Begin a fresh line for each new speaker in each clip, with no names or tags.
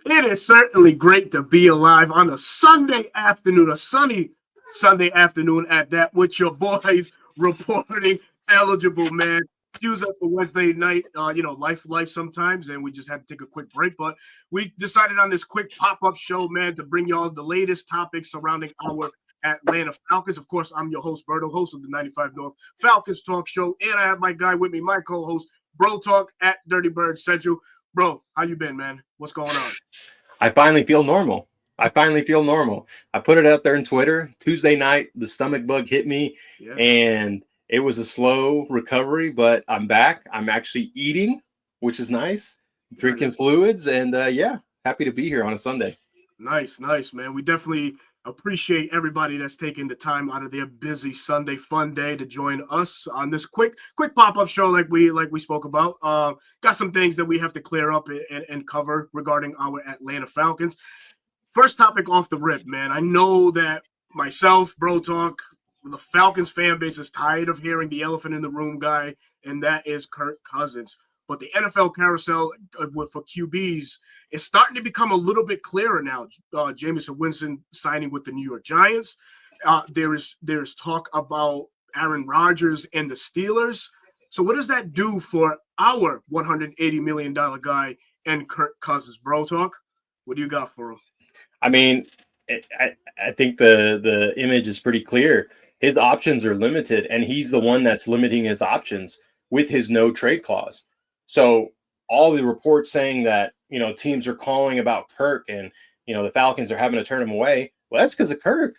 It is certainly great to be alive on a Sunday afternoon, a sunny Sunday afternoon at that, with your boys reporting eligible, man. Excuse us for Wednesday night, life sometimes, and we just had to take a quick break. But we decided on this quick pop-up show, man, to bring y'all the latest topics surrounding our Atlanta Falcons. Of course, I'm your host, Berto, host of the 95 North Falcons Talk Show, and I have my guy with me, my co-host, Bro Talk at Dirty Bird Central. Bro, how you been, man? What's going on?
I finally feel normal. I put it out there on Twitter. Tuesday night, the stomach bug hit me, and it was a slow recovery, but I'm back. I'm actually eating, which is nice, drinking fluids, and happy to be here on a Sunday.
Nice, man. We definitely appreciate everybody that's taking the time out of their busy Sunday fun day to join us on this quick pop-up show like we spoke about. Got some things that we have to clear up and cover regarding our Atlanta Falcons. First topic off the rip, man. I know that myself, Bro Talk, the Falcons fan base is tired of hearing the elephant in the room guy, and that is Kirk Cousins. But the NFL carousel for QBs is starting to become a little bit clearer now. Jameson Winston signing with the New York Giants. There's talk about Aaron Rodgers and the Steelers. So what does that do for our $180 million guy and Kirk Cousins? Bro Talk, what do you got for him?
I mean, I think the image is pretty clear. His options are limited, and he's the one that's limiting his options with his no trade clause. So all the reports saying that, teams are calling about Kirk and, the Falcons are having to turn him away. Well, that's because of Kirk.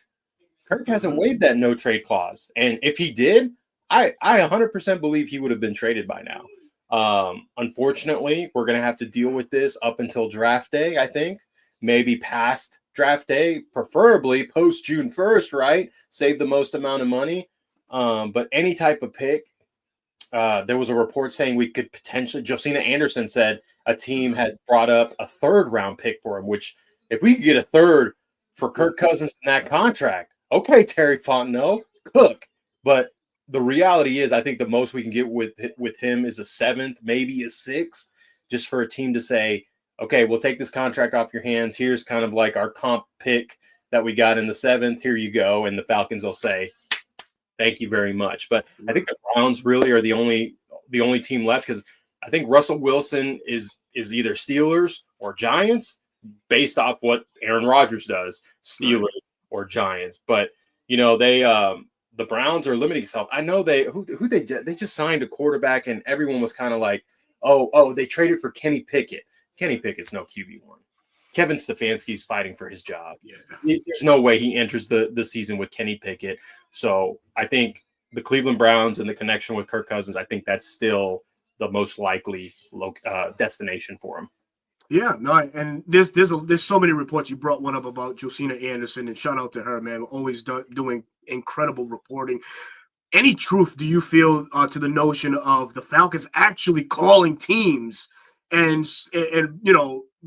Kirk hasn't waived that no trade clause. And if he did, I 100% believe he would have been traded by now. Unfortunately, we're going to have to deal with this up until draft day, I think. Maybe past draft day, preferably post June 1st, right? Save the most amount of money. But any type of pick, there was a report saying we could potentially, Josina Anderson said a team had brought up a third-round pick for him, which if we could get a third for Kirk Cousins in that contract, okay, Terry Fontenot, cook. But the reality is I think the most we can get with him is a seventh, maybe a sixth, just for a team to say, okay, we'll take this contract off your hands. Here's kind of like our comp pick that we got in the seventh. Here you go. And the Falcons will say, thank you very much. But I think the Browns really are the only team left, because I think Russell Wilson is either Steelers or Giants based off what Aaron Rodgers does, Steelers or Giants. But, the Browns are limiting themselves. I know they just signed a quarterback, and everyone was kind of like, oh, they traded for Kenny Pickett. Kenny Pickett's no QB1. Kevin Stefanski's fighting for his job. Yeah. There's no way he enters the season with Kenny Pickett. So I think the Cleveland Browns and the connection with Kirk Cousins, I think that's still the most likely destination for him.
Yeah, no, and there's so many reports. You brought one up about Josina Anderson, and shout out to her, man. Always doing incredible reporting. Any truth do you feel to the notion of the Falcons actually calling teams and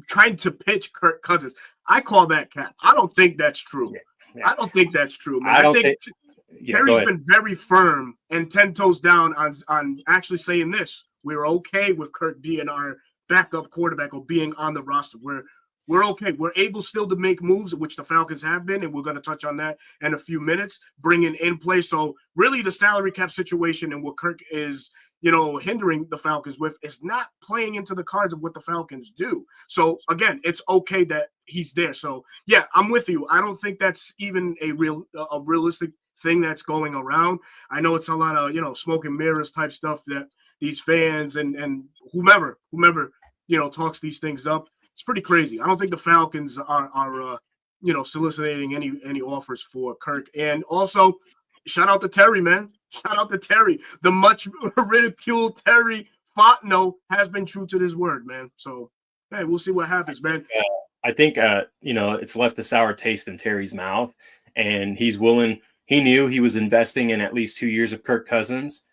trying to pitch Kirk Cousins? I call that cap. I don't think that's true. Yeah. I don't think that's true, man. I think Terry's been very firm and 10 toes down on actually saying this. We're okay with Kirk being our backup quarterback or being on the roster. We're okay. We're able still to make moves, which the Falcons have been, and we're going to touch on that in a few minutes, bringing in play. So really the salary cap situation and what Kirk is hindering the Falcons with is not playing into the cards of what the Falcons do. So again, it's okay that he's there. So yeah, I'm with you. I don't think that's even a realistic thing that's going around. I know it's a lot of, smoke and mirrors type stuff that these fans and whomever, talks these things up. It's pretty crazy. I don't think the Falcons are soliciting any offers for Kirk. And also, shout out to Terry, man. Shout out to Terry. The much ridiculed Terry Fontenot has been true to his word, man. So, hey, we'll see what happens, man.
I think, it's left a sour taste in Terry's mouth, and he's willing. He knew he was investing in at least 2 years of Kirk Cousins.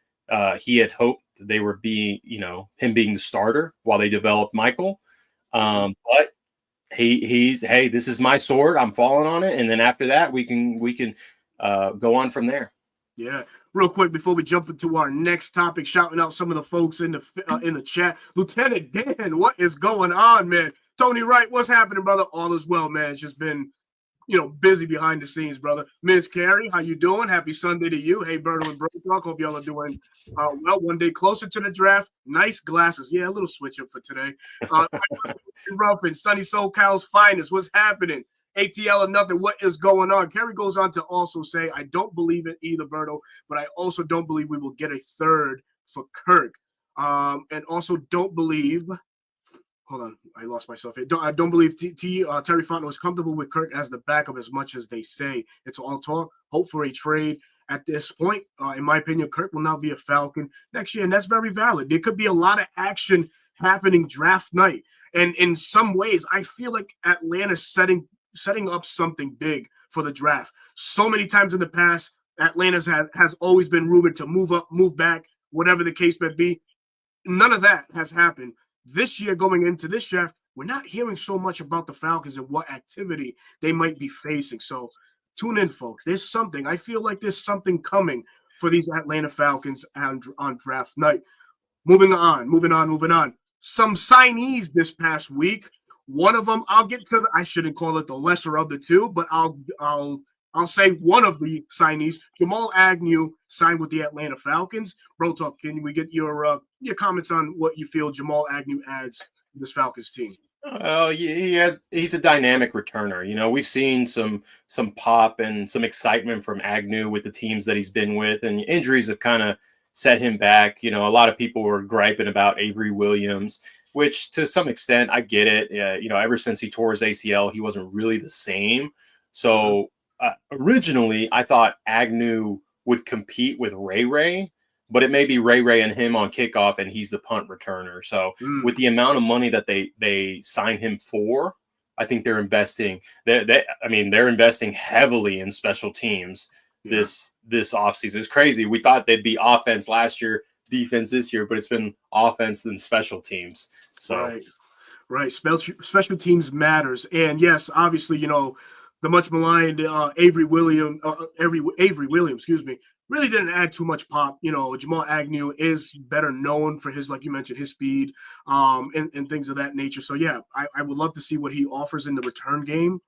He had hoped they were him being the starter while they developed Michael. But he's, hey, this is my sword. I'm falling on it. And then after that, we can go on from there.
Yeah. Real quick before we jump into our next topic, shouting out some of the folks in the chat. Lieutenant Dan, what is going on, man? Tony Wright, what's happening, brother? All is well, man. It's just been, busy behind the scenes, brother. Ms. Carey, how you doing? Happy Sunday to you. Hey, Berto and Berto. Hope y'all are doing well. One day closer to the draft. Nice glasses. Yeah, a little switch up for today. Ruffin, Sunny SoCal's finest. What's happening? ATL or nothing. What is going on? Kerry goes on to also say, I don't believe it either, Berto, but I also don't believe we will get a third for Kirk. And also don't believe. Hold on, I lost myself here. I don't believe Terry Fontenot is comfortable with Kirk as the backup as much as they say. It's all talk. Hope for a trade. At this point, in my opinion, Kirk will now be a Falcon next year, and that's very valid. There could be a lot of action happening draft night, and in some ways, I feel like Atlanta's setting up something big for the draft. So many times in the past, Atlanta's has always been rumored to move up, move back, whatever the case may be. None of that has happened. This year, going into this draft, we're not hearing so much about the Falcons and what activity they might be facing. So tune in, folks. There's something. I feel like there's something coming for these Atlanta Falcons on draft night. Moving on. Some signees this past week. One of them, I'll get to. I shouldn't call it the lesser of the two, but I'll say one of the signees, Jamal Agnew, signed with the Atlanta Falcons. Bro, talk. Can we get your comments on what you feel Jamal Agnew adds to this Falcons team?
Oh, yeah, he's a dynamic returner. We've seen some pop and some excitement from Agnew with the teams that he's been with, and injuries have kind of set him back. A lot of people were griping about Avery Williams, which to some extent I get it. Ever since he tore his ACL, he wasn't really the same. So originally, I thought Agnew would compete with Ray, but it may be Ray and him on kickoff, and he's the punt returner. So with the amount of money that they signed him for, I think they're investing. They're investing heavily in special teams this offseason. It's crazy. We thought they'd be offense last year, defense this year, but it's been offense and special teams. So
right. Special teams matters, and yes, obviously, the much maligned Avery Williams, really didn't add too much pop. Jamal Agnew is better known for his, like you mentioned, his speed and things of that nature. So, yeah, I would love to see what he offers in the return game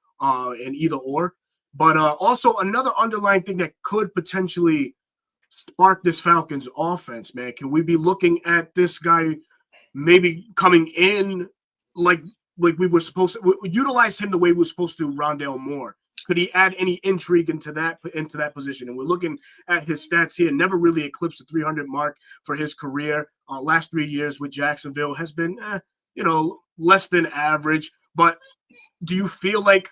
in either or. But also another underlying thing that could potentially spark this Falcons offense, man. Can we be looking at this guy maybe coming in like we were supposed to utilize him the way we were supposed to Rondale Moore? Could he add any intrigue into that position? And we're looking at his stats here. Never really eclipsed the 300 mark for his career. Last 3 years with Jacksonville has been, less than average. But do you feel like,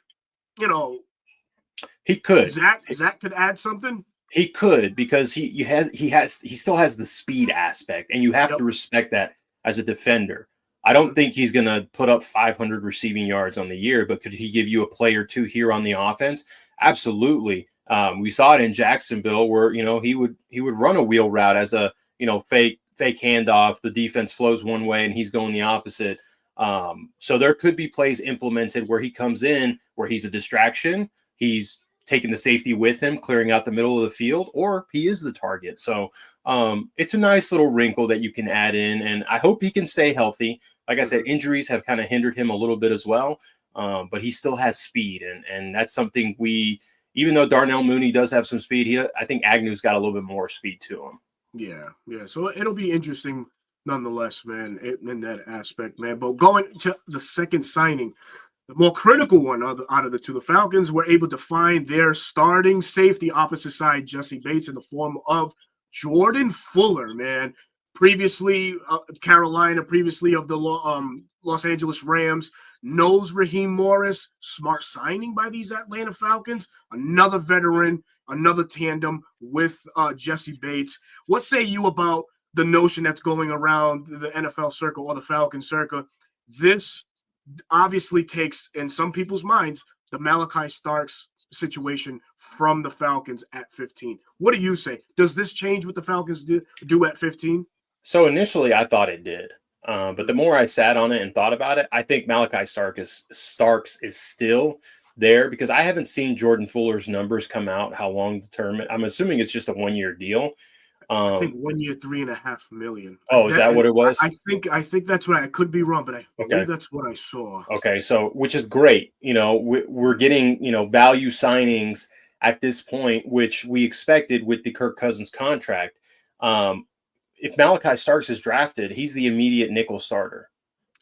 he could?
Zach could add something.
He could, because he still has the speed aspect, and you have to respect that as a defender. I don't think he's going to put up 500 receiving yards on the year, but could he give you a play or two here on the offense? Absolutely. We saw it in Jacksonville where, he would run a wheel route as a, fake handoff. The defense flows one way and he's going the opposite. So there could be plays implemented where he comes in, where he's a distraction. He's taking the safety with him, clearing out the middle of the field, or he is the target. So it's a nice little wrinkle that you can add in, and I hope he can stay healthy. Like I said, injuries have kind of hindered him a little bit as well, but he still has speed, and that's something even though Darnell Mooney does have some speed, I think Agnew's got a little bit more speed to him.
Yeah. So it'll be interesting nonetheless, man, in that aspect, man. But going to the second signing, the more critical one out of the two, the Falcons were able to find their starting safety opposite side, Jesse Bates, in the form of Jordan Fuller, man. Previously, Carolina, previously of the Los Angeles Rams, knows Raheem Morris. Smart signing by these Atlanta Falcons. Another veteran, another tandem with Jesse Bates. What say you about the notion that's going around the NFL circle or the Falcon circle? This obviously takes, in some people's minds, the Malachi Starks situation from the Falcons at 15. What do you say? Does this change what the Falcons do at 15?
So initially I thought it did. But the more I sat on it and thought about it, I think Malachi Starks is still there, because I haven't seen Jordan Fuller's numbers come out, how long the term. I'm assuming it's just a 1-year deal.
I think 1 year, 3.5 million.
Oh, is that what it was?
I think that's right. I could be wrong, but I believe
Okay.
that's what I saw.
Okay. So, which is great. We're getting, value signings at this point, which we expected with the Kirk Cousins contract. If Malachi Starks is drafted, he's the immediate nickel starter.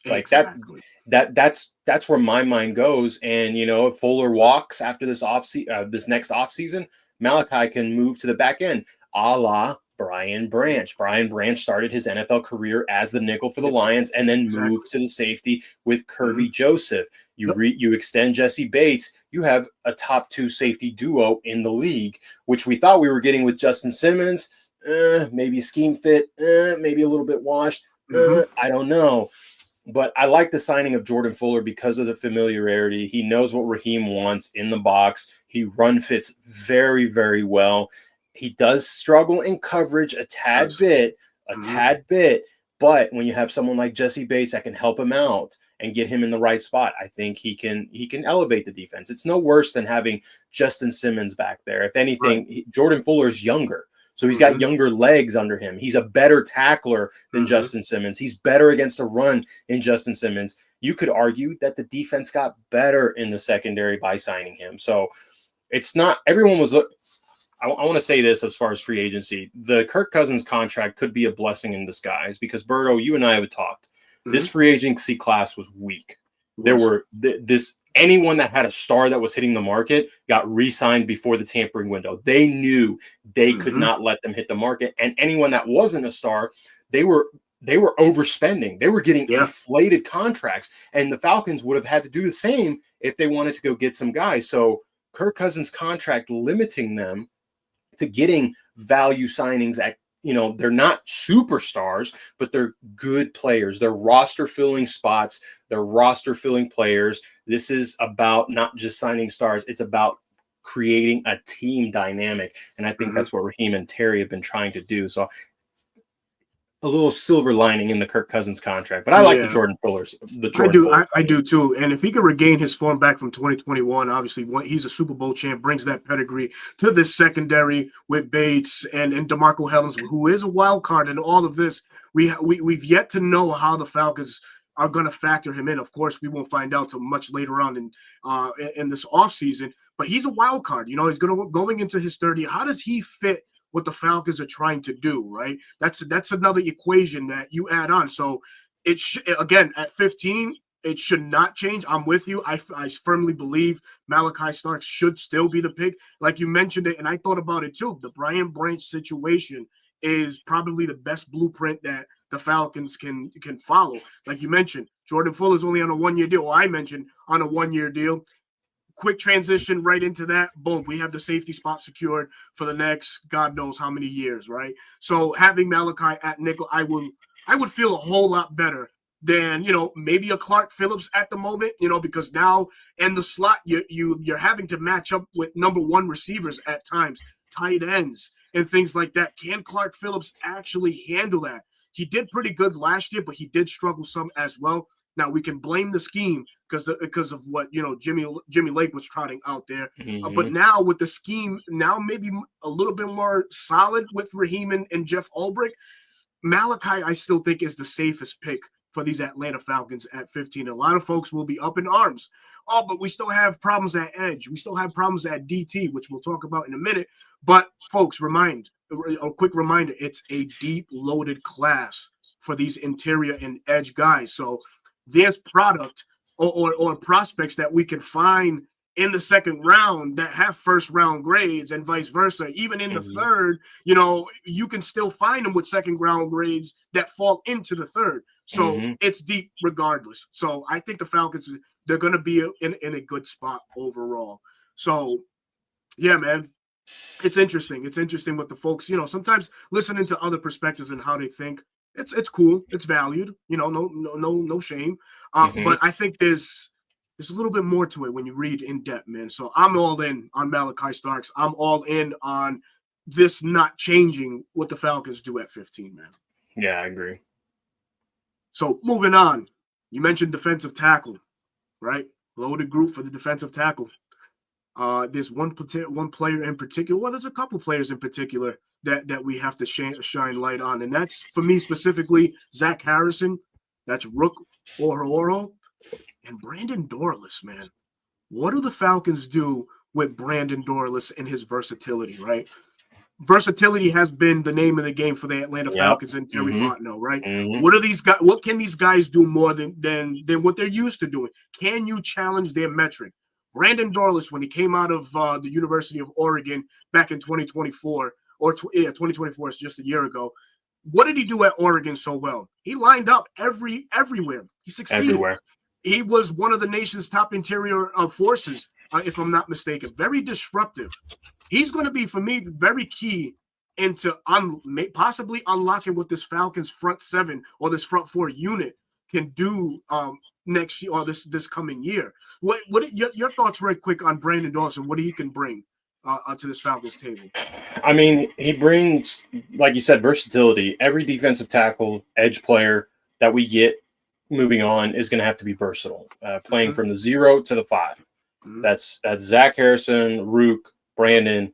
Like
Exactly.
that's where my mind goes. And if Fuller walks after this next offseason, Malachi can move to the back end, a la Brian Branch. Brian Branch started his NFL career as the nickel for the Lions and then moved to the safety with Kirby Joseph. You extend Jesse Bates, you have a top 2 safety duo in the league, which we thought we were getting with Justin Simmons. Maybe scheme fit, maybe a little bit washed. I don't know. But I like the signing of Jordan Fuller because of the familiarity. He knows what Raheem wants in the box. He run fits very, very well. He does struggle in coverage a tad bit. But when you have someone like Jesse Bates that can help him out and get him in the right spot, I think he can elevate the defense. It's no worse than having Justin Simmons back there. If anything, Jordan Fuller is younger. So he's got younger legs under him. He's a better tackler than Justin Simmons. He's better against the run than Justin Simmons. You could argue that the defense got better in the secondary by signing him. So it's not – everyone was – I want to say this as far as free agency. The Kirk Cousins contract could be a blessing in disguise because, Berto, you and I have talked. This free agency class was weak. There were anyone that had a star that was hitting the market got re-signed before the tampering window. They knew they could not let them hit the market. And anyone that wasn't a star, they were overspending. They were getting inflated contracts. And the Falcons would have had to do the same if they wanted to go get some guys. So Kirk Cousins' contract limiting them to getting value signings at, they're not superstars, but they're good players. They're roster-filling spots. They're roster-filling players. This is about not just signing stars. It's about creating a team dynamic. And I think that's what Raheem and Terry have been trying to do. So a little silver lining in the Kirk Cousins contract. But I like the Jordan Fullers.
I do too. And if he can regain his form back from 2021, obviously he's a Super Bowl champ, brings that pedigree to this secondary with Bates and DeMarco Hellams, who is a wild card in all of this. We've yet to know how the Falcons are going to factor him in. Of course, we won't find out till much later on in this offseason, but he's a wild card. He's going into his 30. How does he fit what the Falcons are trying to do, right? That's another equation that you add on. So again, at 15, it should not change. I'm with you. I firmly believe Malachi Starks should still be the pick. Like you mentioned it, and I thought about it too. The Brian Branch situation is probably the best blueprint that the Falcons can follow. Like you mentioned, Jordan Fuller's only on a 1-year deal. Well, I mentioned on a 1-year deal. Quick transition right into that. Boom, we have the safety spot secured for the next God knows how many years, right? So having Malachi at nickel, I would feel a whole lot better than maybe a Clark Phillips at the moment, because now in the slot you're having to match up with number 1 receivers at times, tight ends and things like that. Can Clark Phillips actually handle that? He did pretty good last year, but he did struggle some as well. Now we can blame the scheme because of what Jimmy Lake was trotting out there. But now with the scheme, now maybe a little bit more solid with Raheem and Jeff Ulbrich, Malachi I still think is the safest pick for these Atlanta Falcons at 15. A lot of folks will be up in arms. Oh, but we still have problems at edge. We still have problems at DT, which we'll talk about in a minute. But folks, a quick reminder, it's a deep loaded class for these interior and edge guys. So there's product or prospects that we can find in the second round that have first round grades and vice versa. Even in the third, you can still find them with second round grades that fall into the third. So it's deep regardless. So I think the Falcons, they're going to be in a good spot overall. So yeah, man, it's interesting. It's interesting what the folks, sometimes listening to other perspectives and how they think. It's cool. It's valued. No shame. But I think there's a little bit more to it when you read in depth, man. So I'm all in on Malachi Starks. I'm all in on this not changing what the Falcons do at 15, man.
Yeah, I agree.
So moving on, you mentioned defensive tackle, right? Loaded group for the defensive tackle. There's one player in particular. Well, there's a couple players in particular that we have to shine light on, and that's for me specifically Zach Harrison, that's Rook Oro, and Brandon Dorlus, man. What do the Falcons do with Brandon Dorlus and his versatility, right? Versatility has been the name of the game for the Atlanta Falcons and Terry Fontenot, right? What are these guys? What can these guys do more than what they're used to doing? Can you challenge their metric? Brandon Dorlus, when he came out of the University of Oregon back in 2024, 2024 is just a year ago. What did he do at Oregon so well? He lined up everywhere. He succeeded.
Everywhere.
He was one of the nation's top interior forces, if I'm not mistaken. Very disruptive. He's going to be, for me, very key into possibly unlocking what this Falcons front seven or this front four unit can do next year or this coming year. What your thoughts, right quick, on Brandon Dawson? What he can bring to this Falcons table?
I mean, he brings, like you said, versatility. Every defensive tackle, edge player that we get moving on is going to have to be versatile, playing from the 0 to the 5. That's Zach Harrison, Rook, Brandon,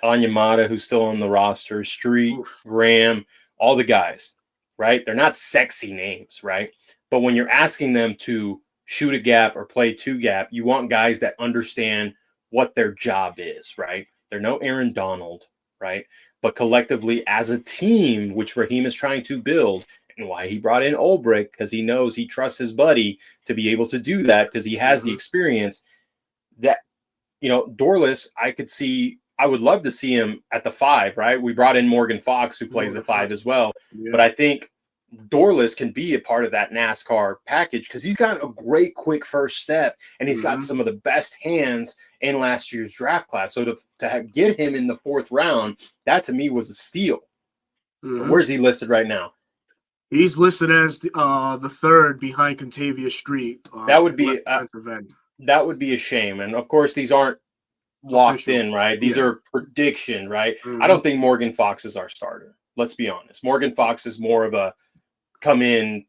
Onyemata, who's still on the roster, Street, Graham, all the guys, right? They're not sexy names, right? But when you're asking them to shoot a gap or play 2-gap, you want guys that understand what their job is, right? They're no Aaron Donald, right? But collectively as a team, which Raheem is trying to build, and why he brought in Ulbrich, because he knows he trusts his buddy to be able to do that because he has the experience. That, Dorlus, I would love to see him at the 5, right? We brought in Morgan Fox, who plays the 5 as well. Yeah. But I think Dorlus can be a part of that NASCAR package because he's got a great quick first step, and he's got some of the best hands in last year's draft class. So to get him in the 4th round, that to me was a steal. Where's he listed right now?
He's listed as the 3rd behind Contavious Street.
That would be a shame. And of course, these aren't locked in, right? These are prediction, right? I don't think Morgan Fox is our starter. Let's be honest. Morgan Fox is more of a come in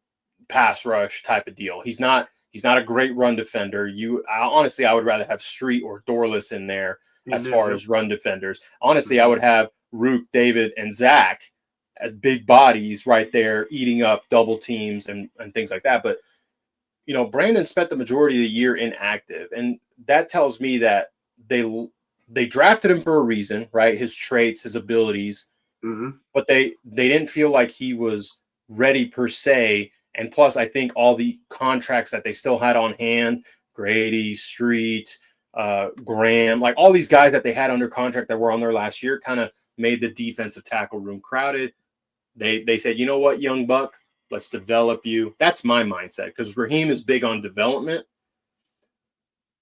pass rush type of deal. He's not a great run defender. Honestly, I would rather have Street or Dorlus in there as far as run defenders. Honestly, I would have Rook, David, and Zach as big bodies right there eating up double teams and things like that. But, Brandon spent the majority of the year inactive. And that tells me that they drafted him for a reason, right? His traits, his abilities. But they didn't feel like he was ready per se. And plus, I think all the contracts that they still had on hand, Grady, Street, Graham, like all these guys that they had under contract that were on their last year kind of made the defensive tackle room crowded. They said, you know what, young buck, let's develop you. That's my mindset because Raheem is big on development.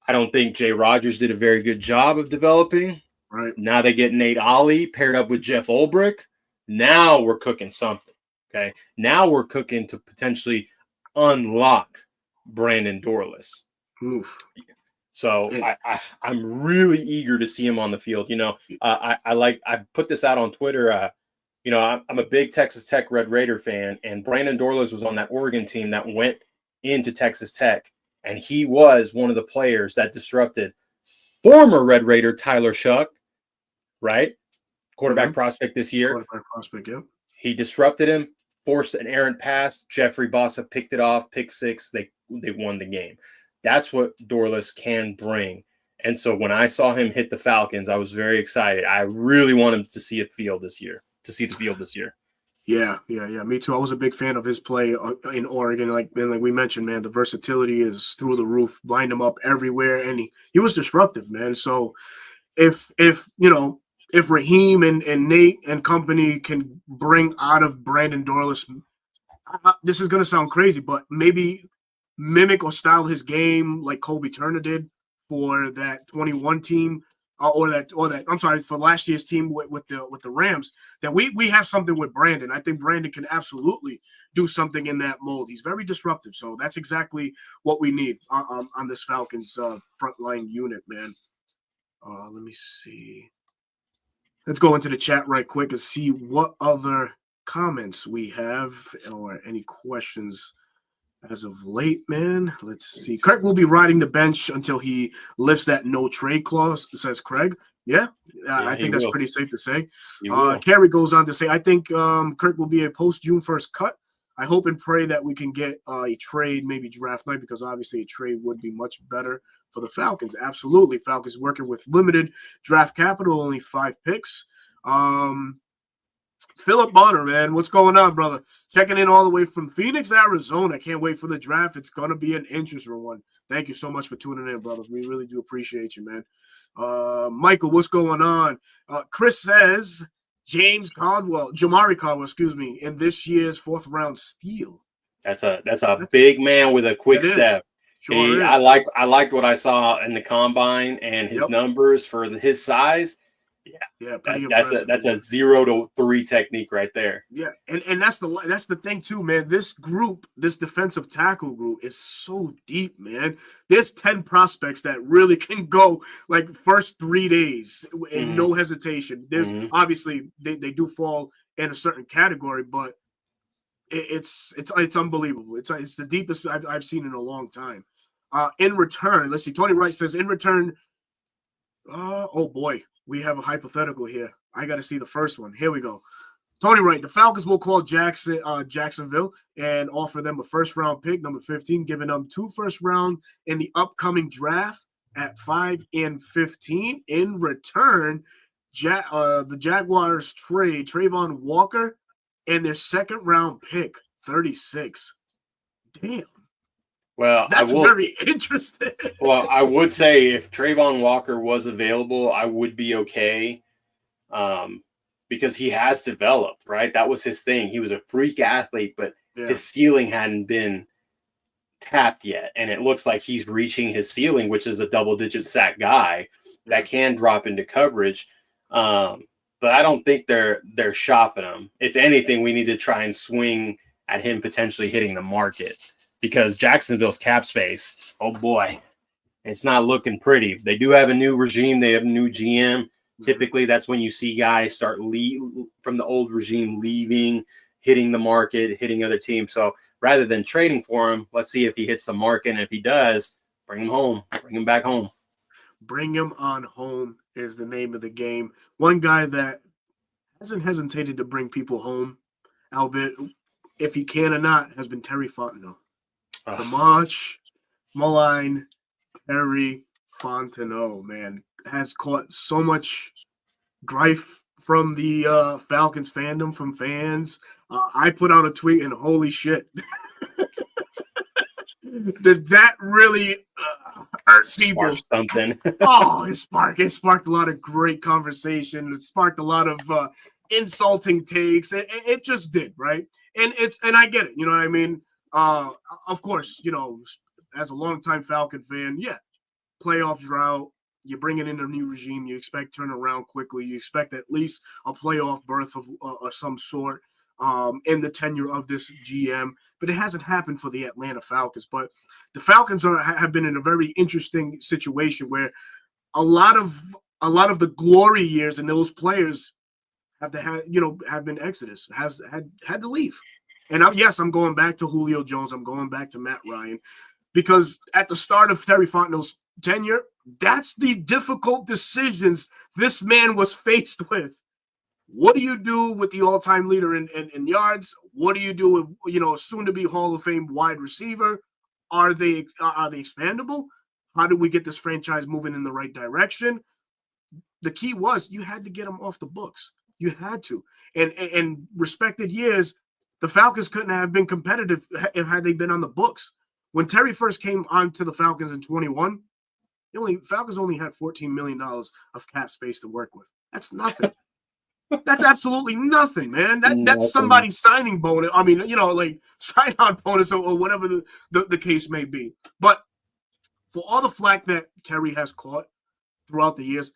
I don't think Jay Rodgers did a very good job of developing.
Right.
Now they get Nate Ollie paired up with Jeff Ulbrich. Now we're cooking something. Okay. Now we're cooking to potentially unlock Brandon Dorlus. So I'm really eager to see him on the field. I put this out on Twitter. I'm a big Texas Tech Red Raider fan, and Brandon Dorlus was on that Oregon team that went into Texas Tech, and he was one of the players that disrupted former Red Raider Tyler Shuck, right? Quarterback prospect this year.
Quarterback prospect, yeah.
He disrupted him, forced an errant pass. Jeffrey Bossa picked it off, pick 6. They won the game. That's what Dorlus can bring. And so when I saw him hit the Falcons, I was very excited. I really want him to see the field this year. Yeah. Me too.
I was a big fan of his play in Oregon. Like we mentioned, man, the versatility is through the roof. Lined him up everywhere, and he was disruptive, man. So if Raheem and Nate and company can bring out of Brandon Dorlus, this is going to sound crazy, but maybe mimic or style his game like Kobe Turner did for that 21 team, or that I'm sorry, for last year's team with the Rams. That we have something with Brandon. I think Brandon can absolutely do something in that mold. He's very disruptive, so that's exactly what we need on this Falcons frontline unit, man. Let me see. Let's go into the chat right quick and see what other comments we have or any questions As of late, man, let's see. Kirk will be riding the bench until he lifts that no trade clause, says Craig. Yeah,
Yeah,
I
he
think that's
will.
pretty safe to say.
He will.
Carey goes on to say, I think Kirk will be a post June 1st cut. I hope and pray that we can get a trade, maybe draft night, because obviously a trade would be much better for the Falcons. Absolutely. Falcons working with limited draft capital, only 5 picks. Philip Bonner, man, what's going on, brother? Checking in all the way from Phoenix, Arizona. Can't wait for the draft. It's going to be an interesting one. Thank you so much for tuning in, brother. We really do appreciate you, man. Michael, what's going on? Chris says Jamari Caldwell, excuse me, in this year's 4th round steal.
That's a big man with a quick step.
Sure
I
is.
liked what I saw in the combine and his numbers for his size.
Yeah, pretty
impressive. That's
man.
a 0 to 3 technique right there.
Yeah, and that's the thing too, man. This group, this defensive tackle group, is so deep, man. There's 10 prospects that really can go like first 3 days and no hesitation. There's obviously they do fall in a certain category, but it's unbelievable. It's the deepest I've seen in a long time. In return, let's see. Tony Wright says in return. Oh boy, we have a hypothetical here. I got to see the first one. Here we go. Tony Wright, the Falcons will call Jacksonville and offer them a first-round pick, number 15, giving them 2 first round in the upcoming draft at 5 and 15. In return, the Jaguars trade Trayvon Walker and their second-round pick, 36. Damn.
Well,
that's very interesting.
Well, I would say if Trayvon Walker was available, I would be okay. Because he has developed, right? That was his thing. He was a freak athlete, but his ceiling hadn't been tapped yet. And it looks like he's reaching his ceiling, which is a double-digit sack guy that can drop into coverage. But I don't think they're shopping him. If anything, we need to try and swing at him potentially hitting the market because Jacksonville's cap space, oh boy, it's not looking pretty. They do have a new regime. They have a new GM. Typically, that's when you see guys start from the old regime leaving, hitting the market, hitting other teams. So rather than trading for him, let's see if he hits the market. And if he does, bring him home. Bring him back home.
Bring him on home is the name of the game. One guy that hasn't hesitated to bring people home, albeit if he can or not, has been Terry Fontenot. The much maligned Terry Fontenot, man, has caught so much grief from the Falcons fandom, from fans. I put out a tweet and holy shit. Did that really hurt people?
Something.
It sparked a lot of great conversation. It sparked a lot of insulting takes. It just did, right? And I get it. You know what I mean? Of course, you know, as a longtime Falcon fan, yeah, playoff drought. You're bringing in a new regime. You expect turnaround quickly. You expect at least a playoff berth of some sort in the tenure of this GM. But it hasn't happened for the Atlanta Falcons. But the Falcons have been in a very interesting situation where a lot of the glory years and those players have been exodus, had to leave. And I'm going back to Julio Jones. I'm going back to Matt Ryan because at the start of Terry Fontenot's tenure, that's the difficult decisions this man was faced with. What do you do with the all-time leader in yards? What do you do with, you know, soon-to-be Hall of Fame wide receiver? Are they expandable? How do we get this franchise moving in the right direction? The key was you had to get them off the books. You had to. And respected years, the Falcons couldn't have been competitive had they been on the books. When Terry first came on to the Falcons in 21, Falcons only had $14 million of cap space to work with. That's nothing. That's absolutely nothing, man. That's somebody's signing bonus. I mean, you know, like sign-on bonus or whatever the case may be. But for all the flack that Terry has caught throughout the years,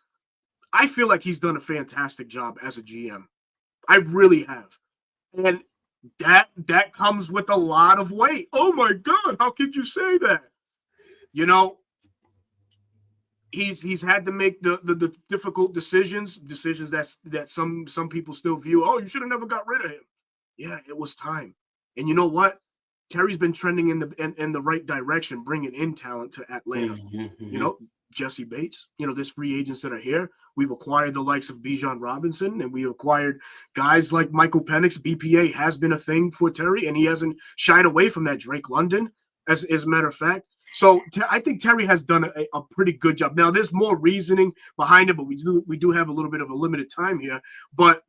I feel like he's done a fantastic job as a GM. I really have. And that comes with a lot of weight. Oh my God, how could you say that? You know, he's had to make the difficult decisions that some people still view. Oh, you should have never got rid of him. Yeah, it was time. And you know what? Terry's been trending in the right direction, bringing in talent to Atlanta. You know, Jesse Bates. You know, there's free agents that are here. We've acquired the likes of Bijan Robinson, and we acquired guys like Michael Penix. BPA has been a thing for Terry, and he hasn't shied away from that. Drake London, as a matter of fact. So I think Terry has done a pretty good job. Now, there's more reasoning behind it, but we do have a little bit of a limited time here. But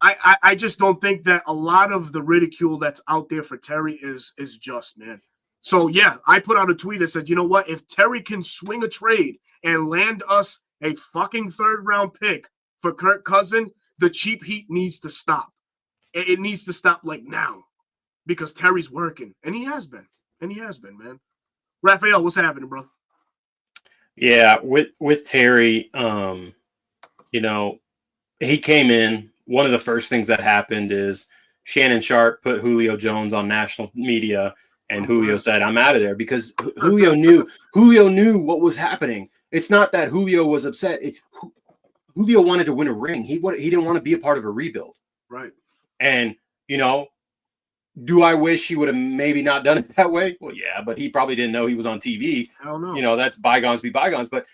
I just don't think that a lot of the ridicule that's out there for Terry is just, man. So, yeah, I put out a tweet that said, you know what? If Terry can swing a trade and land us a fucking third-round pick for Kirk Cousins, the cheap heat needs to stop. It needs to stop, like, now, because Terry's working. And he has been. Man. Raphael, what's happening, bro?
Yeah, with Terry, you know, he came in. One of the first things that happened is Shannon Sharp put Julio Jones on national media, and Julio said, "I'm out of there," because Julio knew what was happening. It's not that Julio was upset. Julio wanted to win a ring. He didn't want to be a part of a rebuild.
Right.
And, you know, do I wish he would have maybe not done it that way? Well, yeah, but he probably didn't know he was on TV.
I don't know.
You know, that's bygones be bygones. But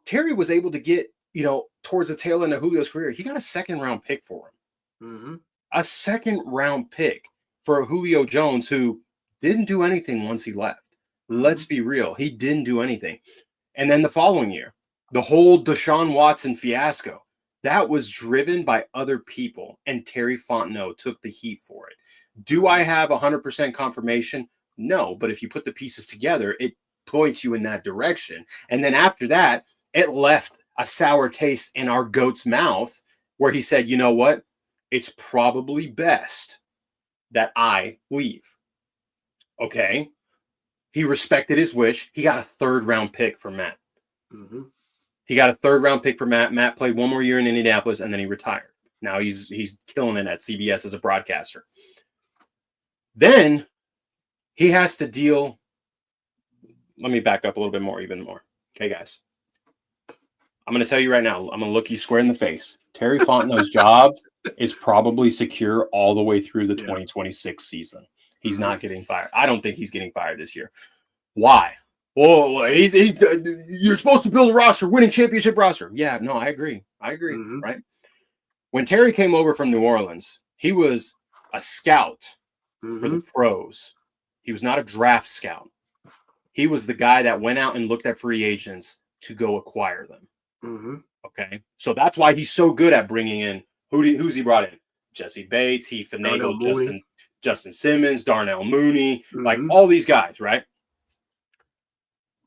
Terry was able to get, you know, towards the tail end of Julio's career, he got a second-round pick for him.
Mm-hmm.
A second-round pick for Julio Jones, who didn't do anything once he left. Let's be real. He didn't do anything. And then the following year, the whole Deshaun Watson fiasco, that was driven by other people, and Terry Fontenot took the heat for it. Do I have 100% confirmation? No, but if you put the pieces together, it points you in that direction. And then after that, it left a sour taste in our GOAT's mouth where he said, you know what? It's probably best that I leave. Okay. He respected his wish. He got a third-round pick for Matt.
Mm-hmm.
He got a third-round pick for Matt. Matt played one more year in Indianapolis, and then he retired. Now he's killing it at CBS as a broadcaster. Then he has to deal. Let me back up a little bit more, even more. Okay, guys. I'm going to tell you right now. I'm going to look you square in the face. Terry Fontenot's job is probably secure all the way through the 2026 season. He's not getting fired. I don't think he's getting fired this year. Why? Well, you're supposed to build a roster, winning championship roster. Yeah, no, I agree. Right? When Terry came over from New Orleans, he was a scout for the pros. He was not a draft scout. He was the guy that went out and looked at free agents to go acquire them. Okay, so that's why he's so good at bringing in who's he brought in? Jesse Bates. He finagled Justin Simmons, Darnell Mooney, like all these guys, right?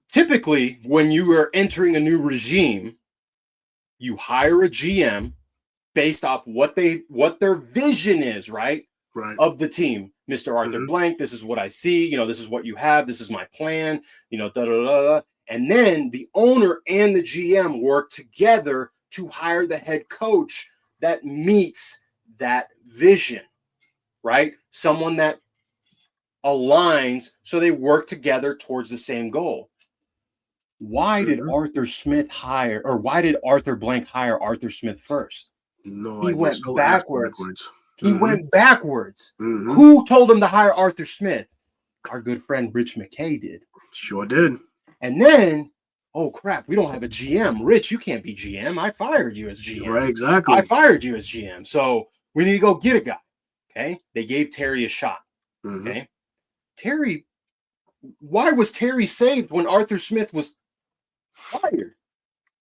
Typically, when you are entering a new regime, you hire a GM based off what their vision is, right? Of the team. Mr. Arthur Blank, this is what I see. You know, this is what you have. This is my plan. You know, da-da-da-da. And then the owner and the GM work together to hire the head coach that meets that vision, right? Someone that aligns so they work together towards the same goal. Why did Arthur Blank hire Arthur Smith first?
No,
he went backwards. He
Mm-hmm.
went backwards.
Mm-hmm.
Who told him to hire Arthur Smith? Our good friend Rich McKay did.
Sure did.
And then, oh crap, we don't have a GM. Rich, you can't be GM. I fired you as GM.
Right, exactly.
I fired you as GM. So we need to go get a guy. Okay. They gave Terry a shot.
Mm-hmm.
Okay. Terry, why was Terry saved when Arthur Smith was fired?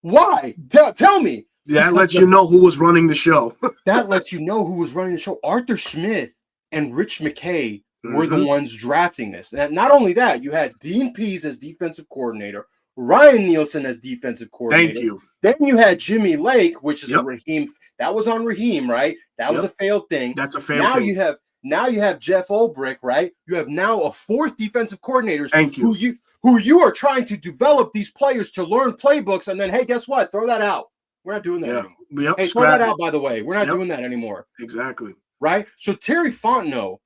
Why? Tell me.
That lets you know who was running the show.
That lets you know who was running the show. Arthur Smith and Rich McKay were the ones drafting this. And not only that, you had Dean Pease as defensive coordinator, Ryan Nielsen as defensive coordinator.
Thank you.
Then you had Jimmy Lake, which is a Raheem. That was on Raheem, right? That was a failed thing.
That's a failed thing.
Now you have Jeff Ulbrich, right? You have now a fourth defensive coordinator.
Thank you.
Who you are trying to develop these players to learn playbooks, and then hey, guess what? Throw that out. We're not doing that anymore.
Yep.
Hey, throw that out, by the way. We're not doing that anymore.
Exactly.
Right? So Terry Fontenot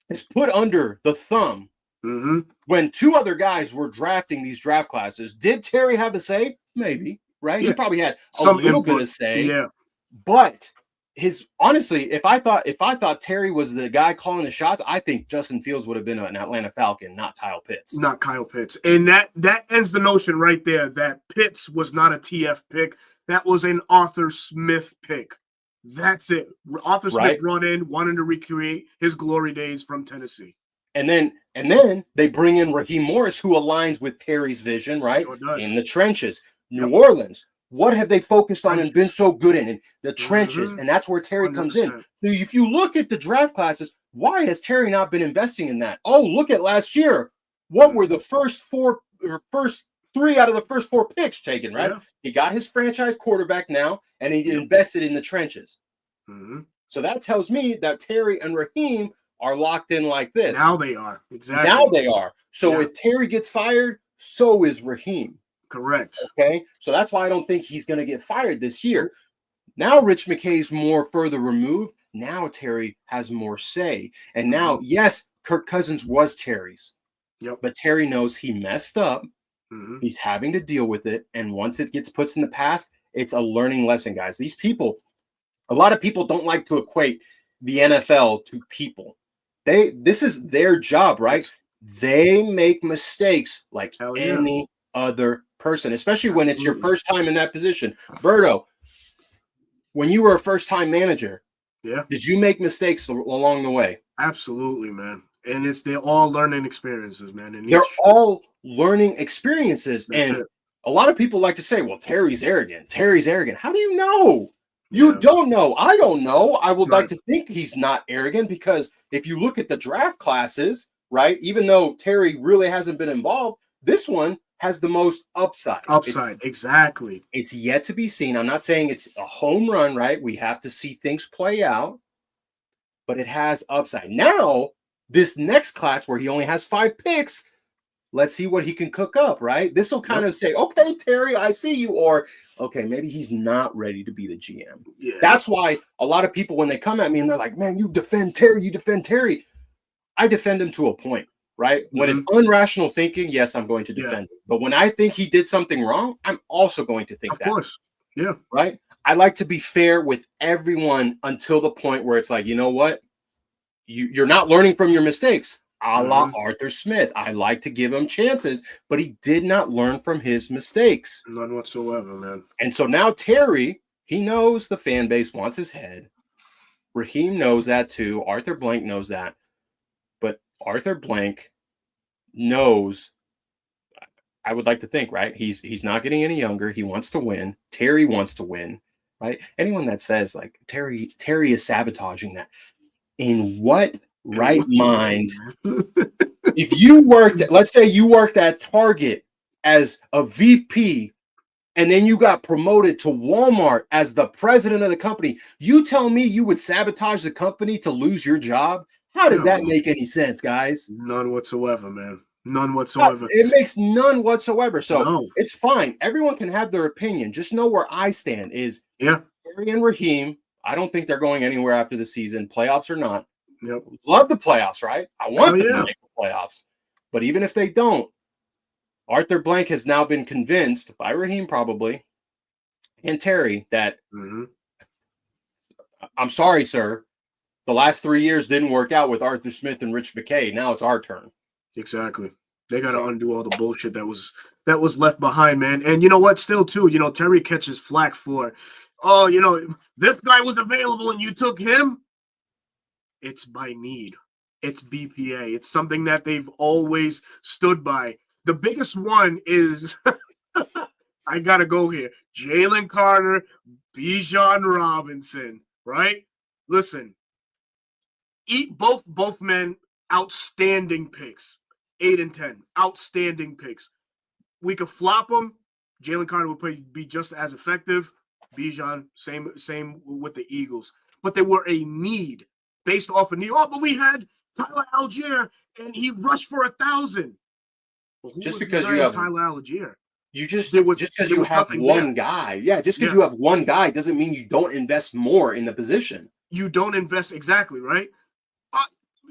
is put under the thumb when two other guys were drafting these draft classes. Did Terry have a say? Maybe, right?
Yeah.
He probably had
some
little
input.
bit of say.
Yeah.
But honestly, if I thought Terry was the guy calling the shots, I think Justin Fields would have been an Atlanta Falcon, not Kyle Pitts.
Not Kyle Pitts. And that ends the notion right there that Pitts was not a TF pick. That was an Arthur Smith pick. That's it. Arthur Smith brought in, wanted to recreate his glory days from Tennessee.
And then they bring in Raheem Morris, who aligns with Terry's vision, right?
Sure
in the trenches. New Orleans, what have they focused on and been so good in the trenches? And that's where Terry 100%. Comes in. So if you look at the draft classes, why has Terry not been investing in that? Oh, look at last year. What were the first three out of the first 4 picks taken, right? Yeah. He got his franchise quarterback now, and he invested in the trenches. So that tells me that Terry and Raheem are locked in like this.
Now they are. Exactly.
Now they are. So if Terry gets fired, so is Raheem.
Correct.
Okay. So that's why I don't think he's going to get fired this year. Now Rich McKay's more further removed. Now Terry has more say. And now, yes, Kirk Cousins was Terry's.
Yep.
But Terry knows he messed up. He's having to deal with it. And once it gets put in the past, it's a learning lesson, guys. These people, a lot of people don't like to equate the NFL to people. This is their job, right? They make mistakes like any other person, especially when it's your first time in that position. Berto, when you were a first-time manager, did you make mistakes along the way?
Absolutely, man. And they're all learning experiences, man. And
they're all learning experiences. And a lot of people like to say, well, Terry's arrogant. Terry's arrogant. How do you know? You don't know. I don't know. I would like to think he's not arrogant because if you look at the draft classes, right, even though Terry really hasn't been involved, this one has the most upside.
Exactly.
It's yet to be seen. I'm not saying it's a home run, right? We have to see things play out, but it has upside. Now, this next class where he only has 5 picks, let's see what he can cook up, right? This will kind of say, okay, Terry, I see you. Or, okay, maybe he's not ready to be the GM.
Yeah.
That's why a lot of people, when they come at me and they're like, man, you defend Terry. I defend him to a point, right? When it's unrational thinking, yes, I'm going to defend him. But when I think he did something wrong, I'm also going to think that.
Of course. Yeah.
Right? I like to be fair with everyone until the point where it's like, you know what? You're not learning from your mistakes. A la Arthur Smith. I like to give him chances, but he did not learn from his mistakes.
None whatsoever, man.
And so now Terry, he knows the fan base wants his head. Raheem knows that too. Arthur Blank knows that. But Arthur Blank knows, I would like to think, right? He's not getting any younger. He wants to win. Terry wants to win, right? Anyone that says like Terry is sabotaging that, in what right mind? If you let's say you worked at Target as a VP and then you got promoted to Walmart as the president of the company, you tell me you would sabotage the company to lose your job? How does that make any sense, guys?
None whatsoever, man. None whatsoever.
It makes none whatsoever. So it's fine. Everyone can have their opinion. Just know where I stand is Terry and Raheem. I don't think they're going anywhere after the season, playoffs or not.
Yep.
Love the playoffs, right? I want them to make the playoffs. But even if they don't, Arthur Blank has now been convinced by Raheem probably and Terry that I'm sorry, sir. The last 3 years didn't work out with Arthur Smith and Rich McKay. Now it's our turn.
Exactly. They got to undo all the bullshit that was left behind, man. And you know what? Still, too, Terry catches flack for, this guy was available and you took him. It's by need. It's BPA. It's something that they've always stood by. The biggest one is, I got to go here, Jalen Carter, Bijan Robinson, right? Listen, both men, outstanding picks. 8 and 10, outstanding picks. We could flop them. Jalen Carter would probably be just as effective. Bijan, same with the Eagles. But they were a need based off of need. Oh, but we had Tyler Algier, and he rushed for 1,000. Well,
just because you have
Tyler Algier,
just because you have one guy, just because you have one guy doesn't mean you don't invest more in the position.
You don't invest exactly right.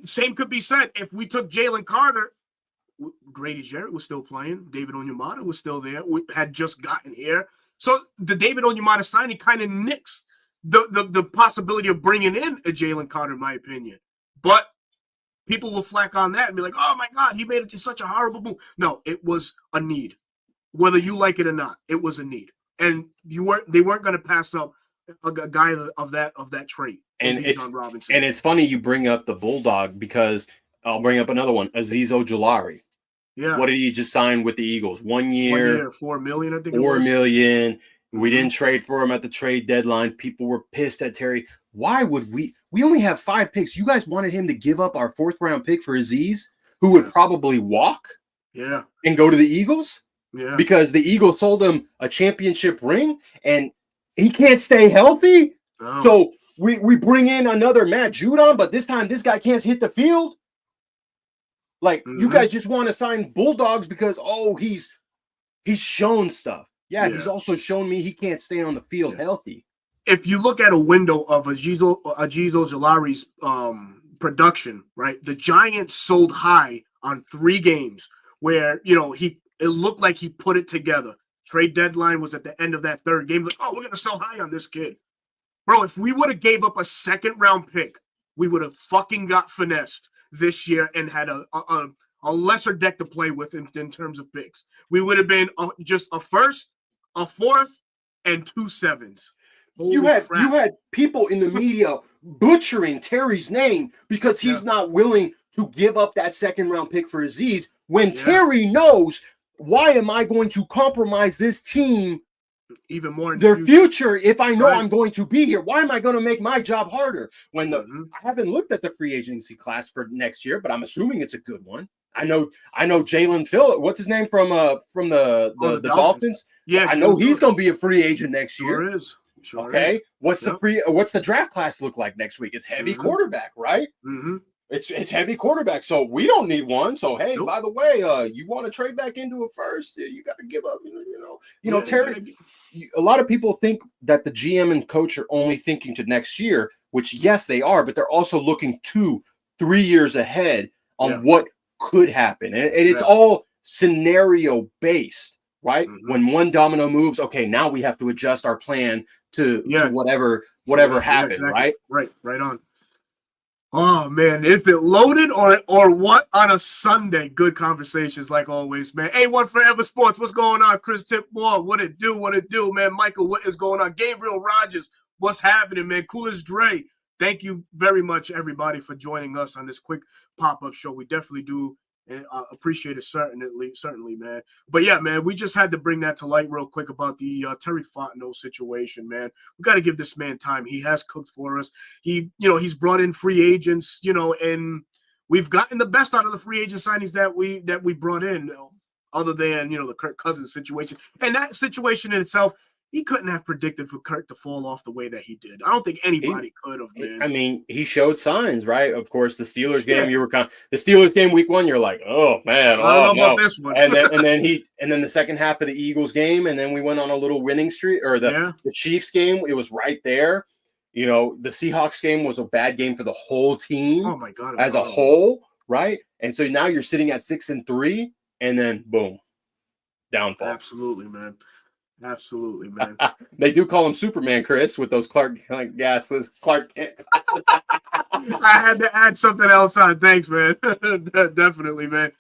Same could be said if we took Jalen Carter. Grady Jarrett was still playing. David Onyemata was still there. We had just gotten here. So the David Onyemata signing kind of nixed the possibility of bringing in a Jalen Carter, in my opinion. But people will flack on that and be like, "Oh my God, he made it such a horrible move." No, it was a need, whether you like it or not. It was a need, and they weren't going to pass up a guy of that trait.
And
Bijan Robinson.
it's funny you bring up the Bulldog because I'll bring up another one, Azeez Ojulari.
Yeah.
What did he just sign with the Eagles? 1 year,
$4 million, I think.
$4 million. We didn't trade for him at the trade deadline. People were pissed at Terry. Why would we only have 5 picks. You guys wanted him to give up our 4th round pick for Azeez, who would probably walk and go to the Eagles?
Yeah.
Because the Eagles sold him a championship ring and he can't stay healthy.
Oh.
So we bring in another Matt Judon, but this time this guy can't hit the field. Like, you guys just want to sign Bulldogs because, he's shown stuff. Yeah, he's also shown me he can't stay on the field healthy.
If you look at a window of Azeez Ojulari's production, right, the Giants sold high on 3 games where, it looked like he put it together. Trade deadline was at the end of that 3rd game. Like, we're going to sell high on this kid. Bro, if we would have gave up a 2nd round pick, we would have fucking got finessed this year and had a lesser deck to play with in terms of picks. We would have been just a 1st, a 4th, and 2 7s.
You had people in the media butchering Terry's name because he's not willing to give up that 2nd round pick for Azeez when Terry knows, why am I going to compromise this team
even more in
their future if I know I'm going to be here? Why am I going to make my job harder? When I haven't looked at the free agency class for next year, but I'm assuming it's a good one. I know Jalen Phillips. What's his name from the Dolphins?
Yeah,
I know he's going to be a free agent next year.
Sure is. Sure
okay.
Is.
What's the draft class look like next week? It's heavy quarterback, right? It's heavy quarterback, so we don't need one. So hey, by the way, you want to trade back into a 1st? You got to give up. Terry. A lot of people think that the GM and coach are only thinking to next year, which yes, they are, but they're also looking 2-3 years ahead on what could happen, and it's all scenario based, right? When one domino moves, okay, now we have to adjust our plan to whatever happened,
exactly. Right on. Oh man, is it loaded or what on a Sunday? Good conversations like always, man. A1 Forever Sports, what's going on? Chris Tipmore, what it do, man? Michael, what is going on? Gabriel Rogers, what's happening, man? Coolest Dre, thank you very much, everybody, for joining us on this quick pop-up show. We definitely do appreciate it, certainly, man. But yeah, man, we just had to bring that to light real quick about the Terry Fontenot situation, man. We got to give this man time. He has cooked for us. He's brought in free agents, and we've gotten the best out of the free agent signings that we brought in, other than the Kirk Cousins situation. And that situation in itself, he couldn't have predicted for Kirk to fall off the way that he did. I don't think anybody could have, man.
I mean, he showed signs, right? Of course, the Steelers game, the Steelers game week 1, you're like, oh man,
I don't know about this one.
and then the second half of the Eagles game, and then we went on a little winning streak, or the Chiefs game, it was right there. The Seahawks game was a bad game for the whole team.
Oh my God,
as a whole, right? And so now you're sitting at 6-3, and then boom, downfall.
Absolutely, man. Absolutely, man.
They do call him Superman, Chris, with those Clark Kent glasses.
I had to add something else on. Thanks, man. Definitely, man.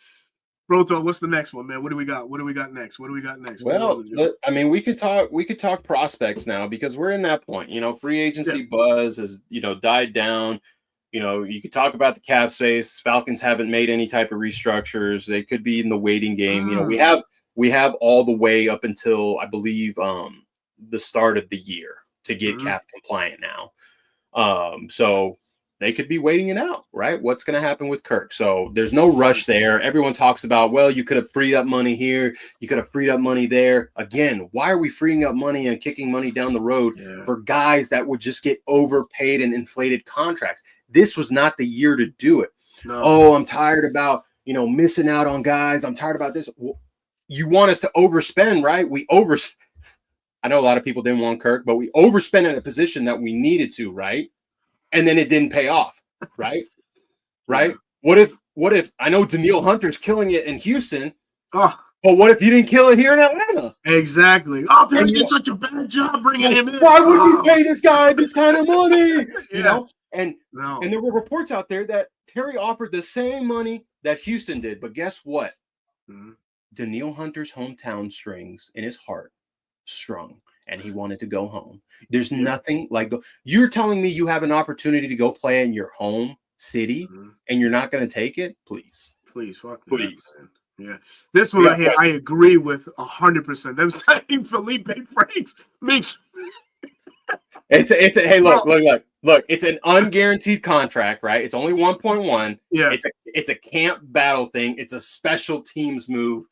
Berto, what's the next one, man? What do we got? What do we got next?
Well, I mean, we could talk prospects now because we're in that point. Free agency buzz has died down. You could talk about the cap space. Falcons haven't made any type of restructures. They could be in the waiting game. We have all the way up until, I believe, the start of the year to get cap compliant now. So they could be waiting it out, right? What's going to happen with Kirk? So there's no rush there. Everyone talks about, well, you could have freed up money here. You could have freed up money there. Again, why are we freeing up money and kicking money down the road for guys that would just get overpaid and inflated contracts? This was not the year to do it.
No.
Oh, I'm tired about, missing out on guys. I'm tired about this. You want us to overspend, right? I know a lot of people didn't want Kirk, but we overspent in a position that we needed to, right? And then it didn't pay off, right? Right? What if I know Danielle Hunter's killing it in Houston, but But what if you didn't kill it here in Atlanta?
Exactly. Oh, Terry
And
did such a bad job bringing him in.
Why would you pay this guy this kind of money?
Yeah.
You know, and
No.
there were reports out there that Terry offered the same money that Houston did, but guess what? Daniil Hunter's hometown strings in his heart strung, and he wanted to go home. There's nothing like you're telling me you have an opportunity to go play in your home city, and you're not going to take it? Please,
fuck
please.
That, man. Yeah, this one right here, I agree with 100%. Them signing Felipe Franks makes.
It's hey, look, it's an unguaranteed contract, right? It's only 1.1.
Yeah,
it's a camp battle thing. It's a special teams move.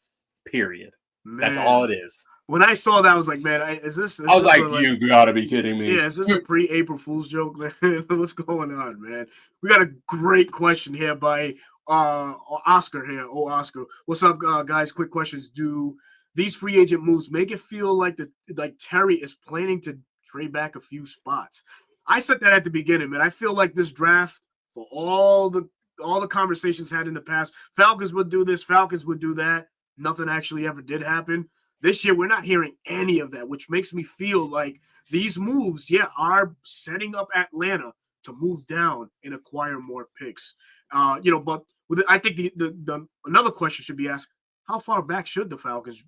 Period. Man. That's all it is.
When I saw that, I was like, man, is this?
I was like, you gotta be kidding me.
Yeah, is this a pre-April Fool's joke, man? What's going on, man? We got a great question here by Oscar here. Oh, Oscar, what's up, guys? Quick questions. Do these free agent moves make it feel like Terry is planning to trade back a few spots? I said that at the beginning, man. I feel like this draft, for all the conversations had in the past, Falcons would do this, Falcons would do that. Nothing actually ever did happen. This year, we're not hearing any of that, which makes me feel like these moves, are setting up Atlanta to move down and acquire more picks. But I think the another question should be asked: how far back should the Falcons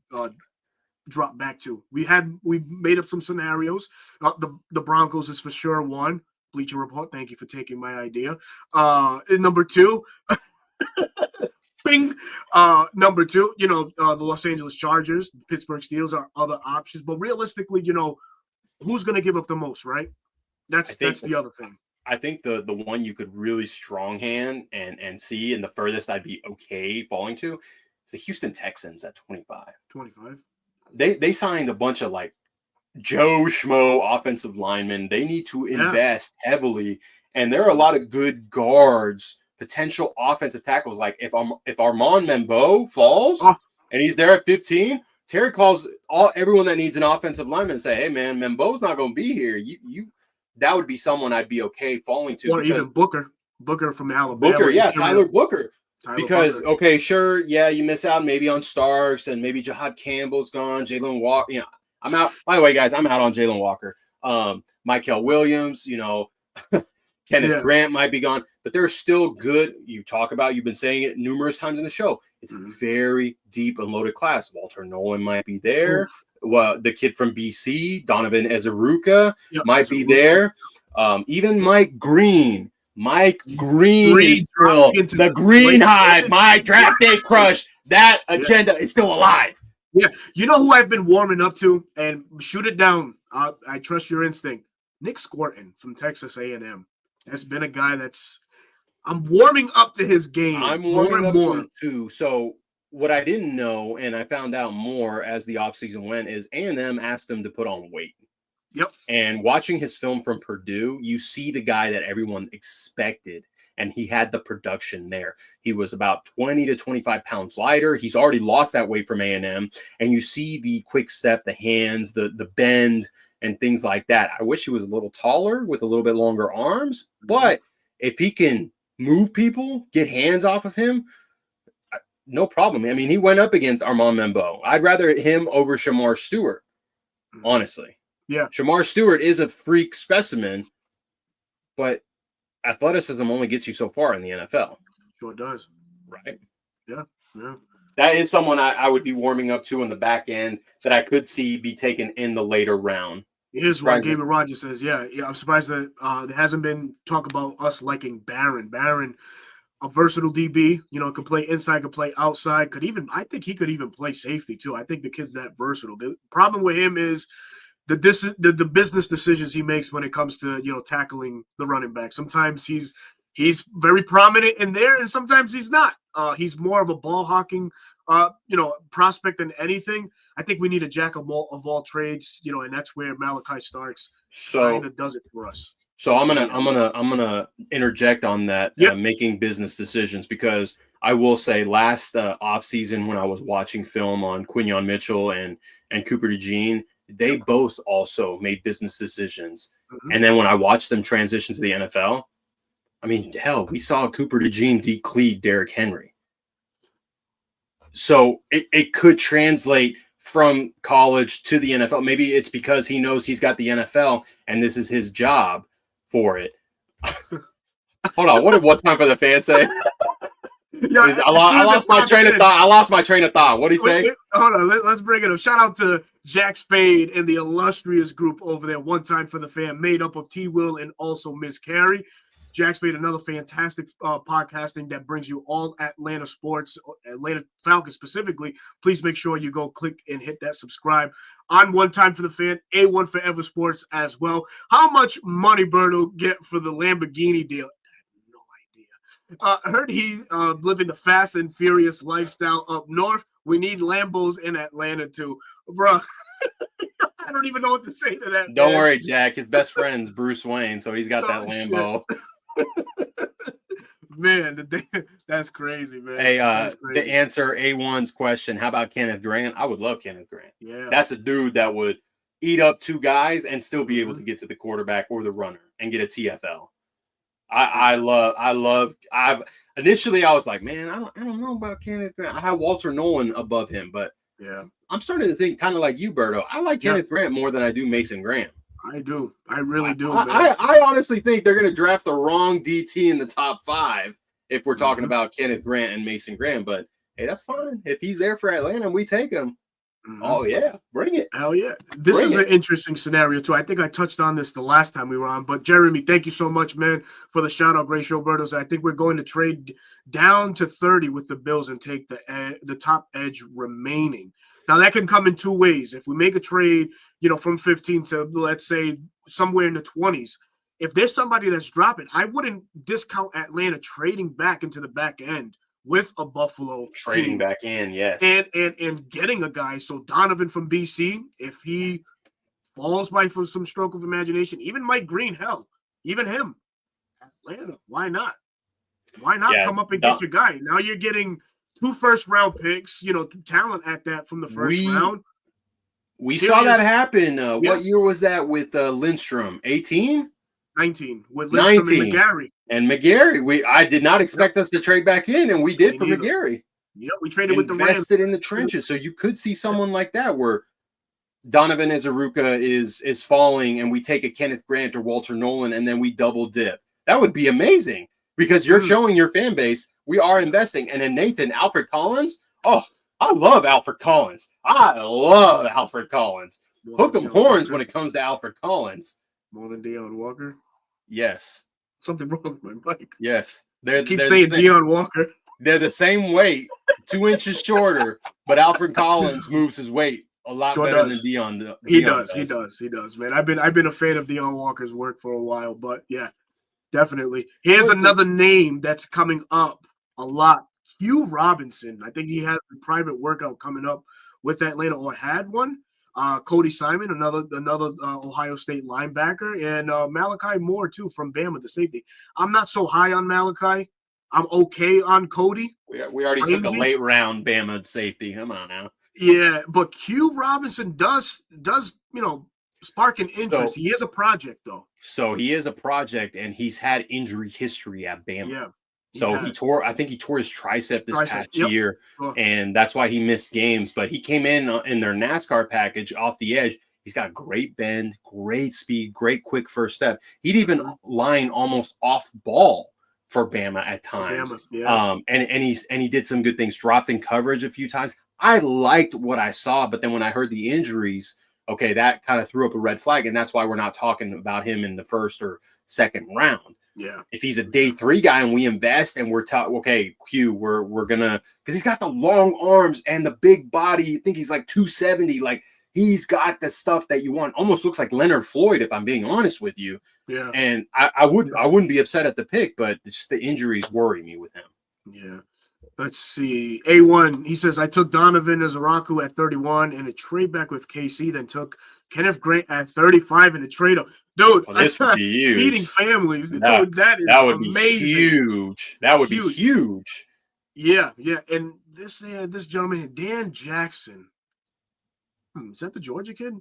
drop back to? We made up some scenarios. The Broncos is for sure one. Bleacher Report, thank you for taking my idea. Number two. Number two, the Los Angeles Chargers, Pittsburgh Steelers are other options. But realistically, who's going to give up the most, right? That's the other thing.
I think the one you could really strong hand and see, and the furthest I'd be okay falling to, is the Houston Texans at 25.
25.
They signed a bunch of like Joe Schmo offensive linemen. They need to invest heavily, and there are a lot of good guards. Potential offensive tackles, like if Armand Membeau falls and he's there at 15, Terry calls everyone that needs an offensive lineman and say, "Hey man, Membeau's not going to be here. You that would be someone I'd be okay falling to."
Or even Booker from Alabama.
Tyler Booker. Because okay, sure, you miss out maybe on Starks and maybe Jahad Campbell's gone, Jalen Walker. I'm out. By the way, guys, I'm out on Jalen Walker. Michael Williams, Kenneth Grant might be gone, but they're still good. You've been saying it numerous times in the show. It's a very deep and loaded class. Walter Nolan might be there. Well, the kid from BC, Donovan Ezeruka, might be there. Even Mike Green. Mike Green is still the Green Hive, my draft day crush. That agenda is still alive.
Yeah. You know who I've been warming up to? And shoot it down. I trust your instinct. Nick Scorton from Texas A&M. That's been a guy I'm warming up to his game.
I'm warming up to him too. So what I didn't know, and I found out more as the offseason went, is A&M asked him to put on weight.
Yep.
And watching his film from Purdue, you see the guy that everyone expected, and he had the production there. He was about 20 to 25 pounds lighter. He's already lost that weight from A&M, and you see the quick step, the hands, the bend, and things like that. I wish he was a little taller with a little bit longer arms, but if he can move people, get hands off of him, no problem. I mean, he went up against Armand Membeau. I'd rather him over Shamar Stewart, honestly.
Yeah.
Shamar Stewart is a freak specimen, but athleticism only gets you so far in the NFL.
Sure does.
Right?
Yeah.
That is someone I would be warming up to in the back end that I could see be taken in the later round.
Here's what Gabriel Rogers says. Yeah, I'm surprised that there hasn't been talk about us liking Barron. Barron, a versatile DB, could play inside, could play outside, I think he could even play safety too. I think the kid's that versatile. The problem with him is the business decisions he makes when it comes to, tackling the running back. Sometimes he's very prominent in there, and sometimes he's not. He's more of a ball hawking, prospect than anything. I think we need a jack of all trades, and that's where Malachi Starks kind of does it for us.
So I'm gonna interject on that, making business decisions, because I will say last offseason when I was watching film on Quinyon Mitchell and Cooper DeJean, they both also made business decisions. And then when I watched them transition to the NFL, I mean, hell, we saw Cooper DeJean decleat Derrick Henry. So it could translate from college to the NFL. Maybe it's because he knows he's got the NFL and this is his job for it. Hold on. What did What Time for the Fan say?
Yeah,
I lost my train of thought. I lost my train of thought. What did he say?
Hold on, let's bring it up. Shout out to Jack Spade and the illustrious group over there. One Time for the Fan, made up of T. Will and also Miss Carrie. Jack Spade, another fantastic podcasting that brings you all Atlanta sports, Atlanta Falcons specifically. Please make sure you go click and hit that subscribe on One Time for the Fan, A1 Forever Sports as well. How much money Berto get for the Lamborghini deal? I heard he living the fast and furious lifestyle up north. We need Lambos in Atlanta too, bro. I don't even know what to say to that.
Don't worry, Jack. His best friend's Bruce Wayne, so he's got that Lambo.
Man, that's crazy, man.
Hey,
crazy.
To answer A1's question, how about Kenneth Grant? I would love Kenneth Grant.
Yeah,
that's a dude that would eat up two guys and still be able to get to the quarterback or the runner and get a TFL. Initially I was like, man, I don't know about Kenneth Grant. I have Walter Nolan above him, but
yeah,
I'm starting to think kind of like you, Berto. I like Kenneth Grant more than I do Mason Graham.
I do. I really do.
I honestly think they're going to draft the wrong DT in the top 5 if we're talking about Kenneth Grant and Mason Graham. But hey, that's fine. If he's there for Atlanta, we take him. Oh, yeah. Bring it.
Hell yeah. This is an interesting scenario, too. I think I touched on this the last time we were on. But, Jeremy, thank you so much, man, for the shout-out. Great show, Bertos. I think we're going to trade down to 30 with the Bills and take the top edge remaining. Now, that can come in two ways. If we make a trade, from 15 to, let's say, somewhere in the 20s, if there's somebody that's dropping, I wouldn't discount Atlanta trading back into the back end with a Buffalo
trading
team.
Back in, yes,
and getting a guy. So Donovan from BC, if he falls by for some stroke of imagination, even Mike Green, hell, even him, Atlanta, why not? Why not come up and get your guy? Now you're getting 2 first-round picks, talent at that from the first round.
We saw that happen. What year was that with Lindstrom? 18?
19 with Lindstrom 19. And McGarry.
And McGarry, I did not expect us to trade back in, and we did for McGarry.
Yep, we traded with the Rams.
Invested in the trenches, so you could see someone like that where Donovan Azaruka is falling, and we take a Kenneth Grant or Walter Nolan, and then we double dip. That would be amazing because you're showing your fan base we are investing. And then Nathan, Alfred Collins. Oh, I love Alfred Collins. Hook 'em horns when it comes to Alfred Collins.
More than Deion Walker.
Yes.
Something wrong with my mic.
Yes.
Keep saying Deion Walker.
They're the same weight, 2 inches shorter, but Alfred Collins moves his weight a lot better than Deion.
He does, man. I've been a fan of Deion Walker's work for a while, but yeah, definitely. Here's another name that's coming up a lot. Q Robinson. I think he has a private workout coming up with Atlanta, or had one. Cody Simon, another Ohio State linebacker, and Malachi Moore too from Bama, the safety. I'm not so high on Malachi. I'm okay on Cody.
We already took a late round Bama safety. Come on now.
Yeah, but Q Robinson does spark an interest. He is a project though.
So he is a project, and he's had injury history at Bama.
Yeah.
So I think he tore his tricep this past year, and that's why he missed games. But he came in their NASCAR package off the edge. He's got great bend, great speed, great quick first step. He'd even line almost off ball for Bama at times. And he did some good things, dropped in coverage a few times. I liked what I saw, but then when I heard the injuries, okay, that kind of threw up a red flag, and that's why we're not talking about him in the first or second round.
Yeah.
If he's a day 3 guy and we invest and we're okay, Q, we're gonna, because he's got the long arms and the big body. You think he's like 270, like he's got the stuff that you want. Almost looks like Leonard Floyd, if I'm being honest with you.
Yeah.
And I wouldn't be upset at the pick, but just the injuries worry me with him.
Yeah. Let's see. A1, he says, I took Donovan Azaruka at 31 in a trade back with KC, then took Kenneth Grant at 35 in a trade up. Dude,
this would be huge.
Feeding families. Dude, that would
be
amazing.
Huge. That would be huge.
Yeah. And this gentleman, Dan Jackson. Is that the Georgia kid?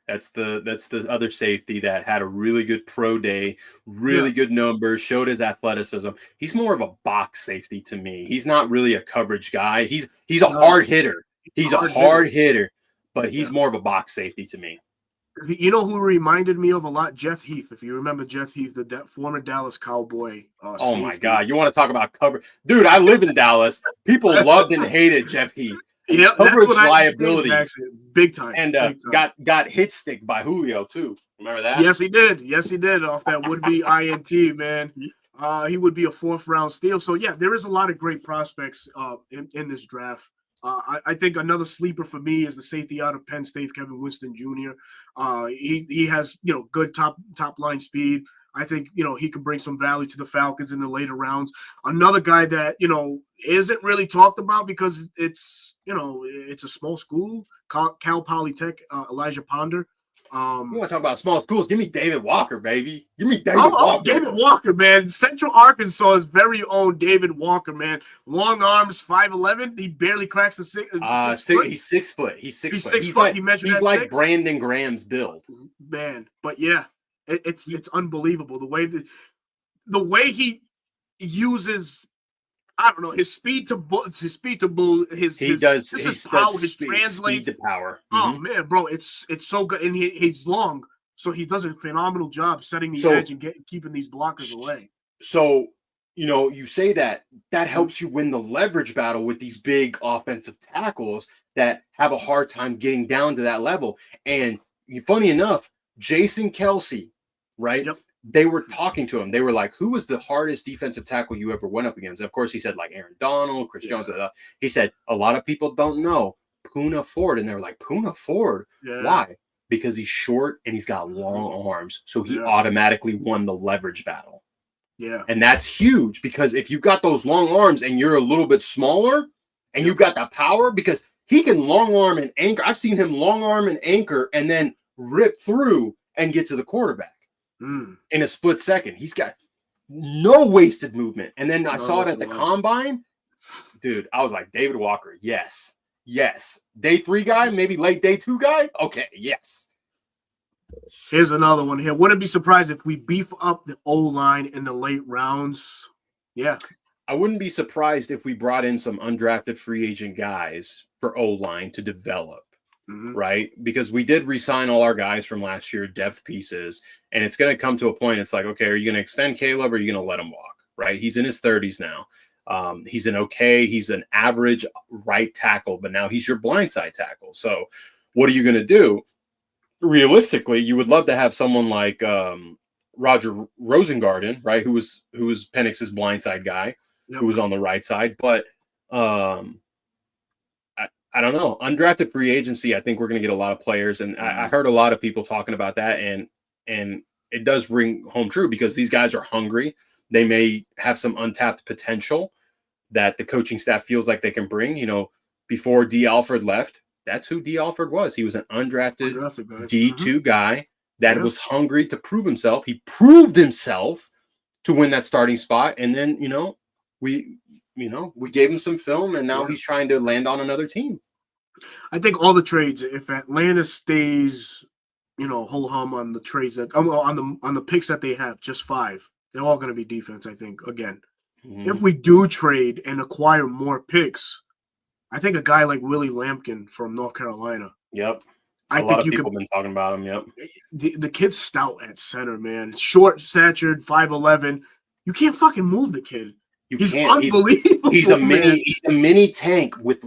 That's the other safety that had a really good pro day, really good numbers, showed his athleticism. He's more of a box safety to me. He's not really a coverage guy. He's a hard hitter. He's a hard hitter, but he's more of a box safety to me.
You know who reminded me of a lot? Jeff Heath. If you remember Jeff Heath, the former Dallas Cowboy.
Oh
safety.
My God! You want to talk about cover, dude? I live in Dallas. People loved and hated Jeff Heath.
Yeah,
coverage liability,
big time,
and
big time.
got hit stick by Julio too. Remember that?
Yes, he did. Yes, he did. Off that would be INT, man. He would be a 4th round steal. So yeah, there is a lot of great prospects in this draft. I think another sleeper for me is the safety out of Penn State, Kevin Winston Jr. He has good top line speed. I think he can bring some value to the Falcons in the later rounds. Another guy that isn't really talked about because it's a small school, Cal Polytech, Elijah Ponder.
You want to talk about small schools? Give me David Walker, baby. Give me David Walker.
David Walker, man. Central Arkansas's very own David Walker, man. Long arms, 5'11". He barely cracks the 6 foot.
He's 6 foot. He's 6 foot.
He's 6 foot. He's
like
6.
Brandon Graham's build,
man. But yeah, it's unbelievable the way he uses. I don't know his speed to power, his translate
speed to power.
Oh man, bro, it's so good, and he's long, so he does a phenomenal job setting the edge and keeping these blockers away.
So you say that helps you win the leverage battle with these big offensive tackles that have a hard time getting down to that level. And funny enough, Jason Kelsey, right?
Yep.
They were talking to him. They were like, who was the hardest defensive tackle you ever went up against? And of course, he said like Aaron Donald, Chris Jones. He said, a lot of people don't know Puna Ford. And they were like, Puna Ford?
Yeah.
Why? Because he's short and he's got long arms. So he automatically won the leverage battle.
Yeah.
And that's huge because if you've got those long arms and you're a little bit smaller and you've got the power, because he can long arm and anchor. I've seen him long arm and anchor and then rip through and get to the quarterback. In a split second. He's got no wasted movement. And then I saw it at the combine. Dude, I was like, David Walker, yes. Day 3 guy, maybe late day 2 guy? Okay, yes.
Here's another one here. Wouldn't be surprised if we beef up the O-line in the late rounds. Yeah.
I wouldn't be surprised if we brought in some undrafted free agent guys for O-line to develop. Right? Because we did re-sign all our guys from last year, depth pieces, and it's going to come to a point. It's like, okay, are you going to extend Caleb or are you going to let him walk? Right? He's in his 30s now. He's he's an average right tackle, but now he's your blindside tackle. So what are you going to do? Realistically, you would love to have someone like Roger Rosengarten, right? Who was Penix's blindside guy, who was on the right side, but I don't know. Undrafted free agency, I think we're going to get a lot of players. And I heard a lot of people talking about that. And it does ring home true because these guys are hungry. They may have some untapped potential that the coaching staff feels like they can bring. Before D. Alford left, that's who D. Alford was. He was an undrafted D2 guy that was hungry to prove himself. He proved himself to win that starting spot. And then, we gave him some film and now he's trying to land on another team.
I think all the trades, if Atlanta stays, whole hum on the trades that on the picks that they have, just 5, they're all going to be defense. I think again, if we do trade and acquire more picks, I think a guy like Willie Lampkin from North Carolina.
Yep, a lot of people have been talking about him. Yep,
the kid's stout at center, man. Short, statured, 5'11". You can't fucking move the kid. He's unbelievable.
He's a mini tank with.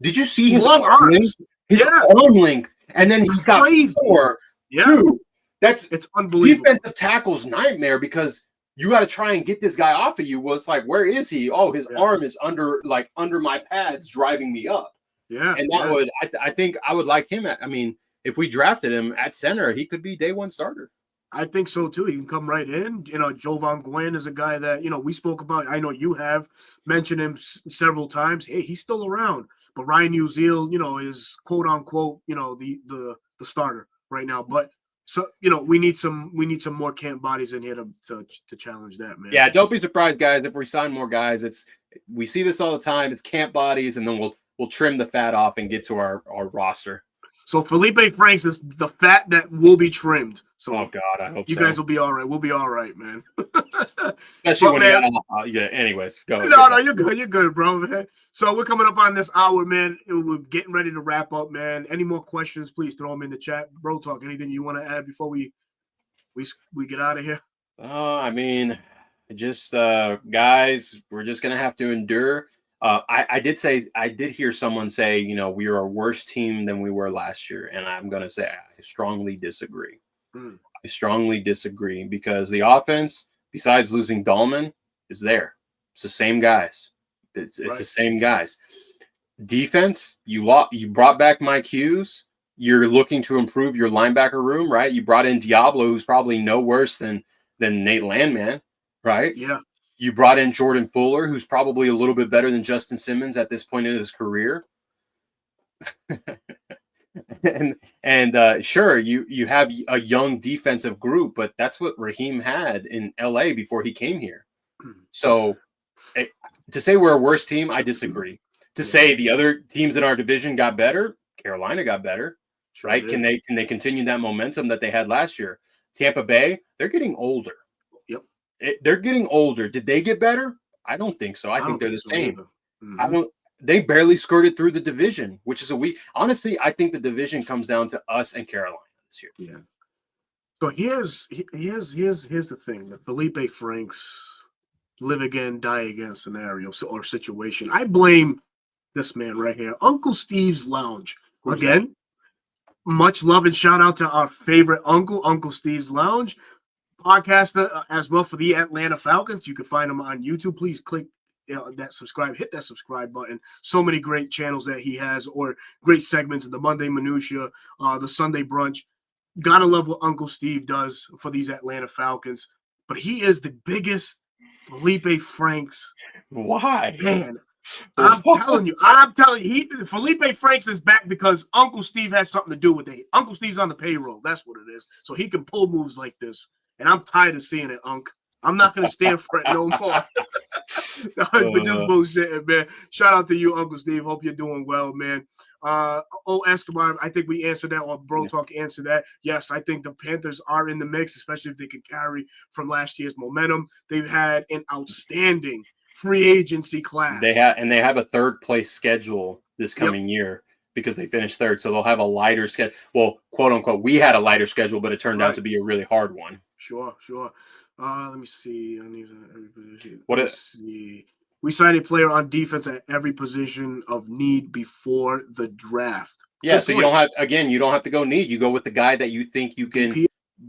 Did you see his
arm length?
Arm length, and then he's got
crazy.
4.
Yeah,
dude,
it's unbelievable.
Defensive tackle's nightmare because you got to try and get this guy off of you. Well, it's like, where is he? Oh, his arm is under my pads, driving me up.
Yeah,
and that I think I would like him. If we drafted him at center, he could be day 1 starter.
I think so too. He can come right in. Jovan Gwen is a guy that we spoke about. I know you have mentioned him several times. Hey, he's still around. But Ryan Uziel, is quote unquote, the starter right now. But so we need some more camp bodies in here to challenge that, man.
Yeah, don't be surprised, guys, if we sign more guys. We see this all the time. It's camp bodies, and then we'll trim the fat off and get to our roster.
So Felipe Franks is the fat that will be trimmed. So
Oh God, I hope
you
so.
guys will be all right. We'll be all right, man.
Especially
But,
when
man,
you got yeah. Anyways, go.
no, you're good, bro, man. So we're coming up on this hour, man. We're getting ready to wrap up, man. Any more questions, please throw them in the chat. Bro Talk, anything you want to add before we get out of here?
I mean, just guys, we're just gonna have to endure. I did hear someone say, we are a worse team than we were last year, and I'm gonna say I strongly disagree.
Mm.
I strongly disagree because the offense, besides losing Dahlman, is there. It's the same guys. It's
Right.
the same guys. Defense, you brought back Mike Hughes. You're looking to improve your linebacker room, right? You brought in Diablo, who's probably no worse than Nate Landman, right?
Yeah.
You brought in Jordan Fuller, who's probably a little bit better than Justin Simmons at this point in his career. and sure, you have a young defensive group, but that's what Raheem had in LA before he came here. So to say we're a worse team, I disagree. To say the other teams in our division got better, Carolina got better,
Sure
right?
did.
Can they continue that momentum that they had last year? Tampa Bay, they're getting older.
Yep.
They're getting older. Did they get better? I don't think so. I think they're the same.
Mm-hmm.
They barely skirted through the division, which is honestly, I think the division comes down to us and Carolina this year.
Yeah. So here's the thing: the Felipe Franks live again, die again scenario or situation. I blame this man right here, Uncle Steve's Lounge.
Who's
Again,
that?
much love and shout out to our favorite uncle, Uncle Steve's Lounge, podcaster as well for the Atlanta Falcons. You can find him on YouTube. Please click hit that subscribe button. So many great channels that he has, or great segments of the Monday Minutia, the Sunday Brunch. Gotta love what Uncle Steve does for these Atlanta Falcons. But he is the biggest Felipe Franks.
Why?
Man, I'm telling you, Felipe Franks is back because Uncle Steve has something to do with it. Uncle Steve's on the payroll. That's what it is. So he can pull moves like this. And I'm tired of seeing it, Unc. I'm not going to stand for it no more. But just bullshitting, man. Shout out to you, Uncle Steve. Hope you're doing well, man. Escobar, I think we answered that, or Bro Talk answered that. Yes, I think the Panthers are in the mix, especially if they can carry from last year's momentum. They've had an outstanding free agency class.
They have a third place schedule this coming year because they finished third, so they'll have a lighter schedule. Well, quote unquote, we had a lighter schedule, but it turned out to be a really hard one.
Sure. Let me see.
See.
We signed a player on defense at every position of need before the draft.
Yeah, so you don't have to go need. You go with the guy that you think you can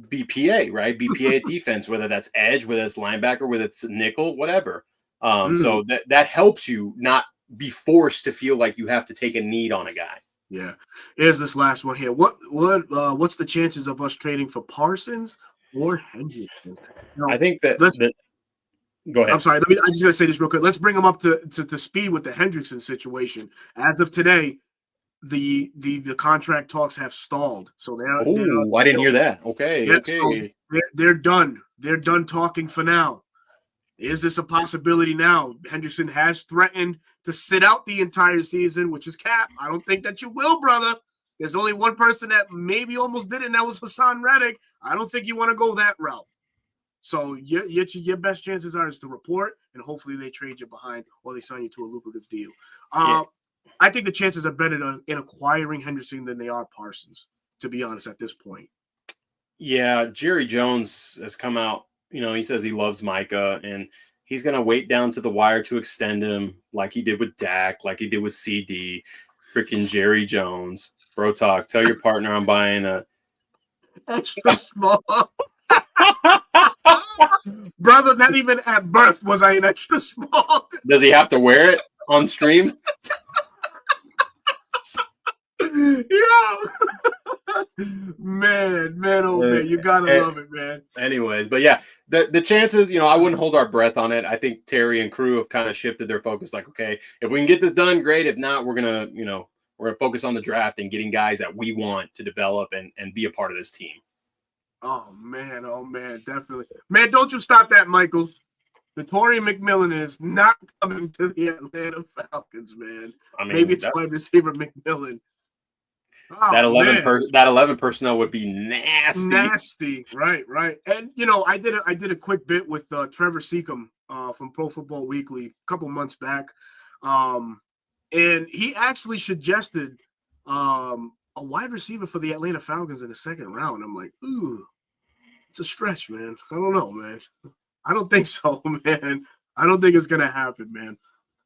BPA, right? BPA defense, whether that's edge, whether it's linebacker, whether it's nickel, whatever. So that helps you not be forced to feel like you have to take a need on a guy.
Yeah. Here's this last one here. What's the chances of us trading for Parsons or Hendrickson?
I think that go ahead.
I'm sorry. I just gotta say this real quick. Let's bring them up to speed with the Hendrickson situation. As of today, the contract talks have stalled. So
I didn't hear that. Okay.
Yeah,
okay.
So they're done. They're done talking for now. Is this a possibility now? Hendrickson has threatened to sit out the entire season, which is cap. I don't think that you will, brother. There's only one person that maybe almost did it, and that was Hassan Reddick. I don't think you want to go that route. So your best chances are is to report, and hopefully they trade you behind or they sign you to a lucrative deal. I think the chances are better in acquiring Henderson than they are Parsons, to be honest, at this point.
Yeah, Jerry Jones has come out. He says he loves Micah, and he's going to wait down to the wire to extend him like he did with Dak, like he did with CD. Freaking Jerry Jones. Bro Talk, tell your partner I'm buying a
extra small. Brother, not even at birth was I an extra small.
Does he have to wear it on stream?
Yeah. Man, oh man, you gotta love it, man.
Anyways, but yeah, the chances, I wouldn't hold our breath on it. I think Terry and crew have kind of shifted their focus. Like, okay, if we can get this done, great. If not, we're gonna focus on the draft and getting guys that we want to develop and be a part of this team.
Oh man, definitely. Man, don't you stop that, Michael. The Tory McMillan is not coming to the Atlanta Falcons, man. I mean, maybe it's wide receiver McMillan.
That
Oh,
11
man.
that 11 personnel would be nasty.
Nasty. Right. And, I did a quick bit with Trevor Seacom from Pro Football Weekly a couple months back. And he actually suggested a wide receiver for the Atlanta Falcons in the second round. I'm like, ooh, it's a stretch, man. I don't know, man. I don't think so, man. I don't think it's going to happen, man.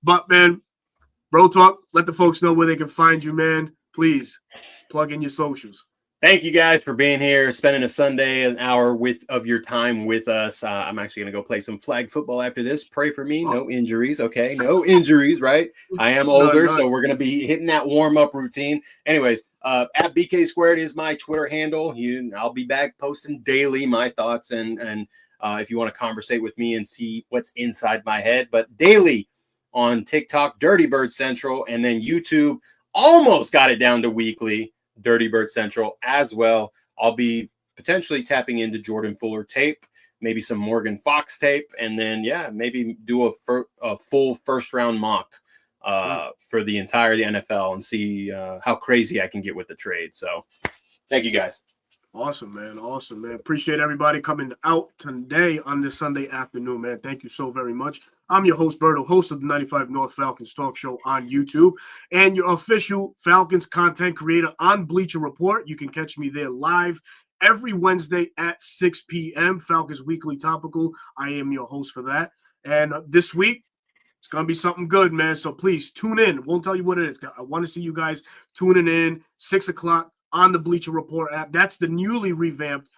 But, man, Bro Talk, let the folks know where they can find you, man. Please plug in your socials.
Thank you guys for being here, spending a Sunday, an hour of your time with us. I'm actually going to go play some flag football after this. Pray for me. No injuries. Okay. No injuries, right? I am older, so we're going to be hitting that warm-up routine. Anyways, at BK Squared is my Twitter handle. I'll be back posting daily my thoughts and if you want to conversate with me and see what's inside my head. But daily on TikTok, Dirty Bird Central, and then YouTube, almost got it down to weekly. Dirty Bird Central as well. I'll be potentially tapping into Jordan Fuller tape, maybe some Morgan Fox tape, and then maybe do a full first round mock for the entire NFL and see how crazy I can get with the trade. So thank you guys.
Awesome, man. Awesome, man. Appreciate everybody coming out today on this Sunday afternoon, man. Thank you so very much. I'm your host, Berto, host of the 95 North Falcons talk show on YouTube and your official Falcons content creator on Bleacher Report. You can catch me there live every Wednesday at 6 p.m. Falcons Weekly Topical. I am your host for that. And this week, it's going to be something good, man. So please tune in. Won't tell you what it is. I want to see you guys tuning in 6 o'clock on the Bleacher Report app. That's the newly revamped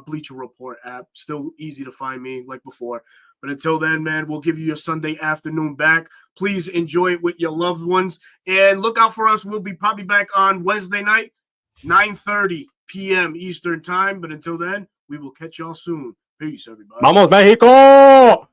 Bleacher Report app. Still easy to find me like before. But until then, man, we'll give you your Sunday afternoon back. Please enjoy it with your loved ones. And look out for us. We'll be probably back on Wednesday night, 9:30 p.m. Eastern time. But until then, we will catch y'all soon. Peace, everybody.
Vamos, Mexico!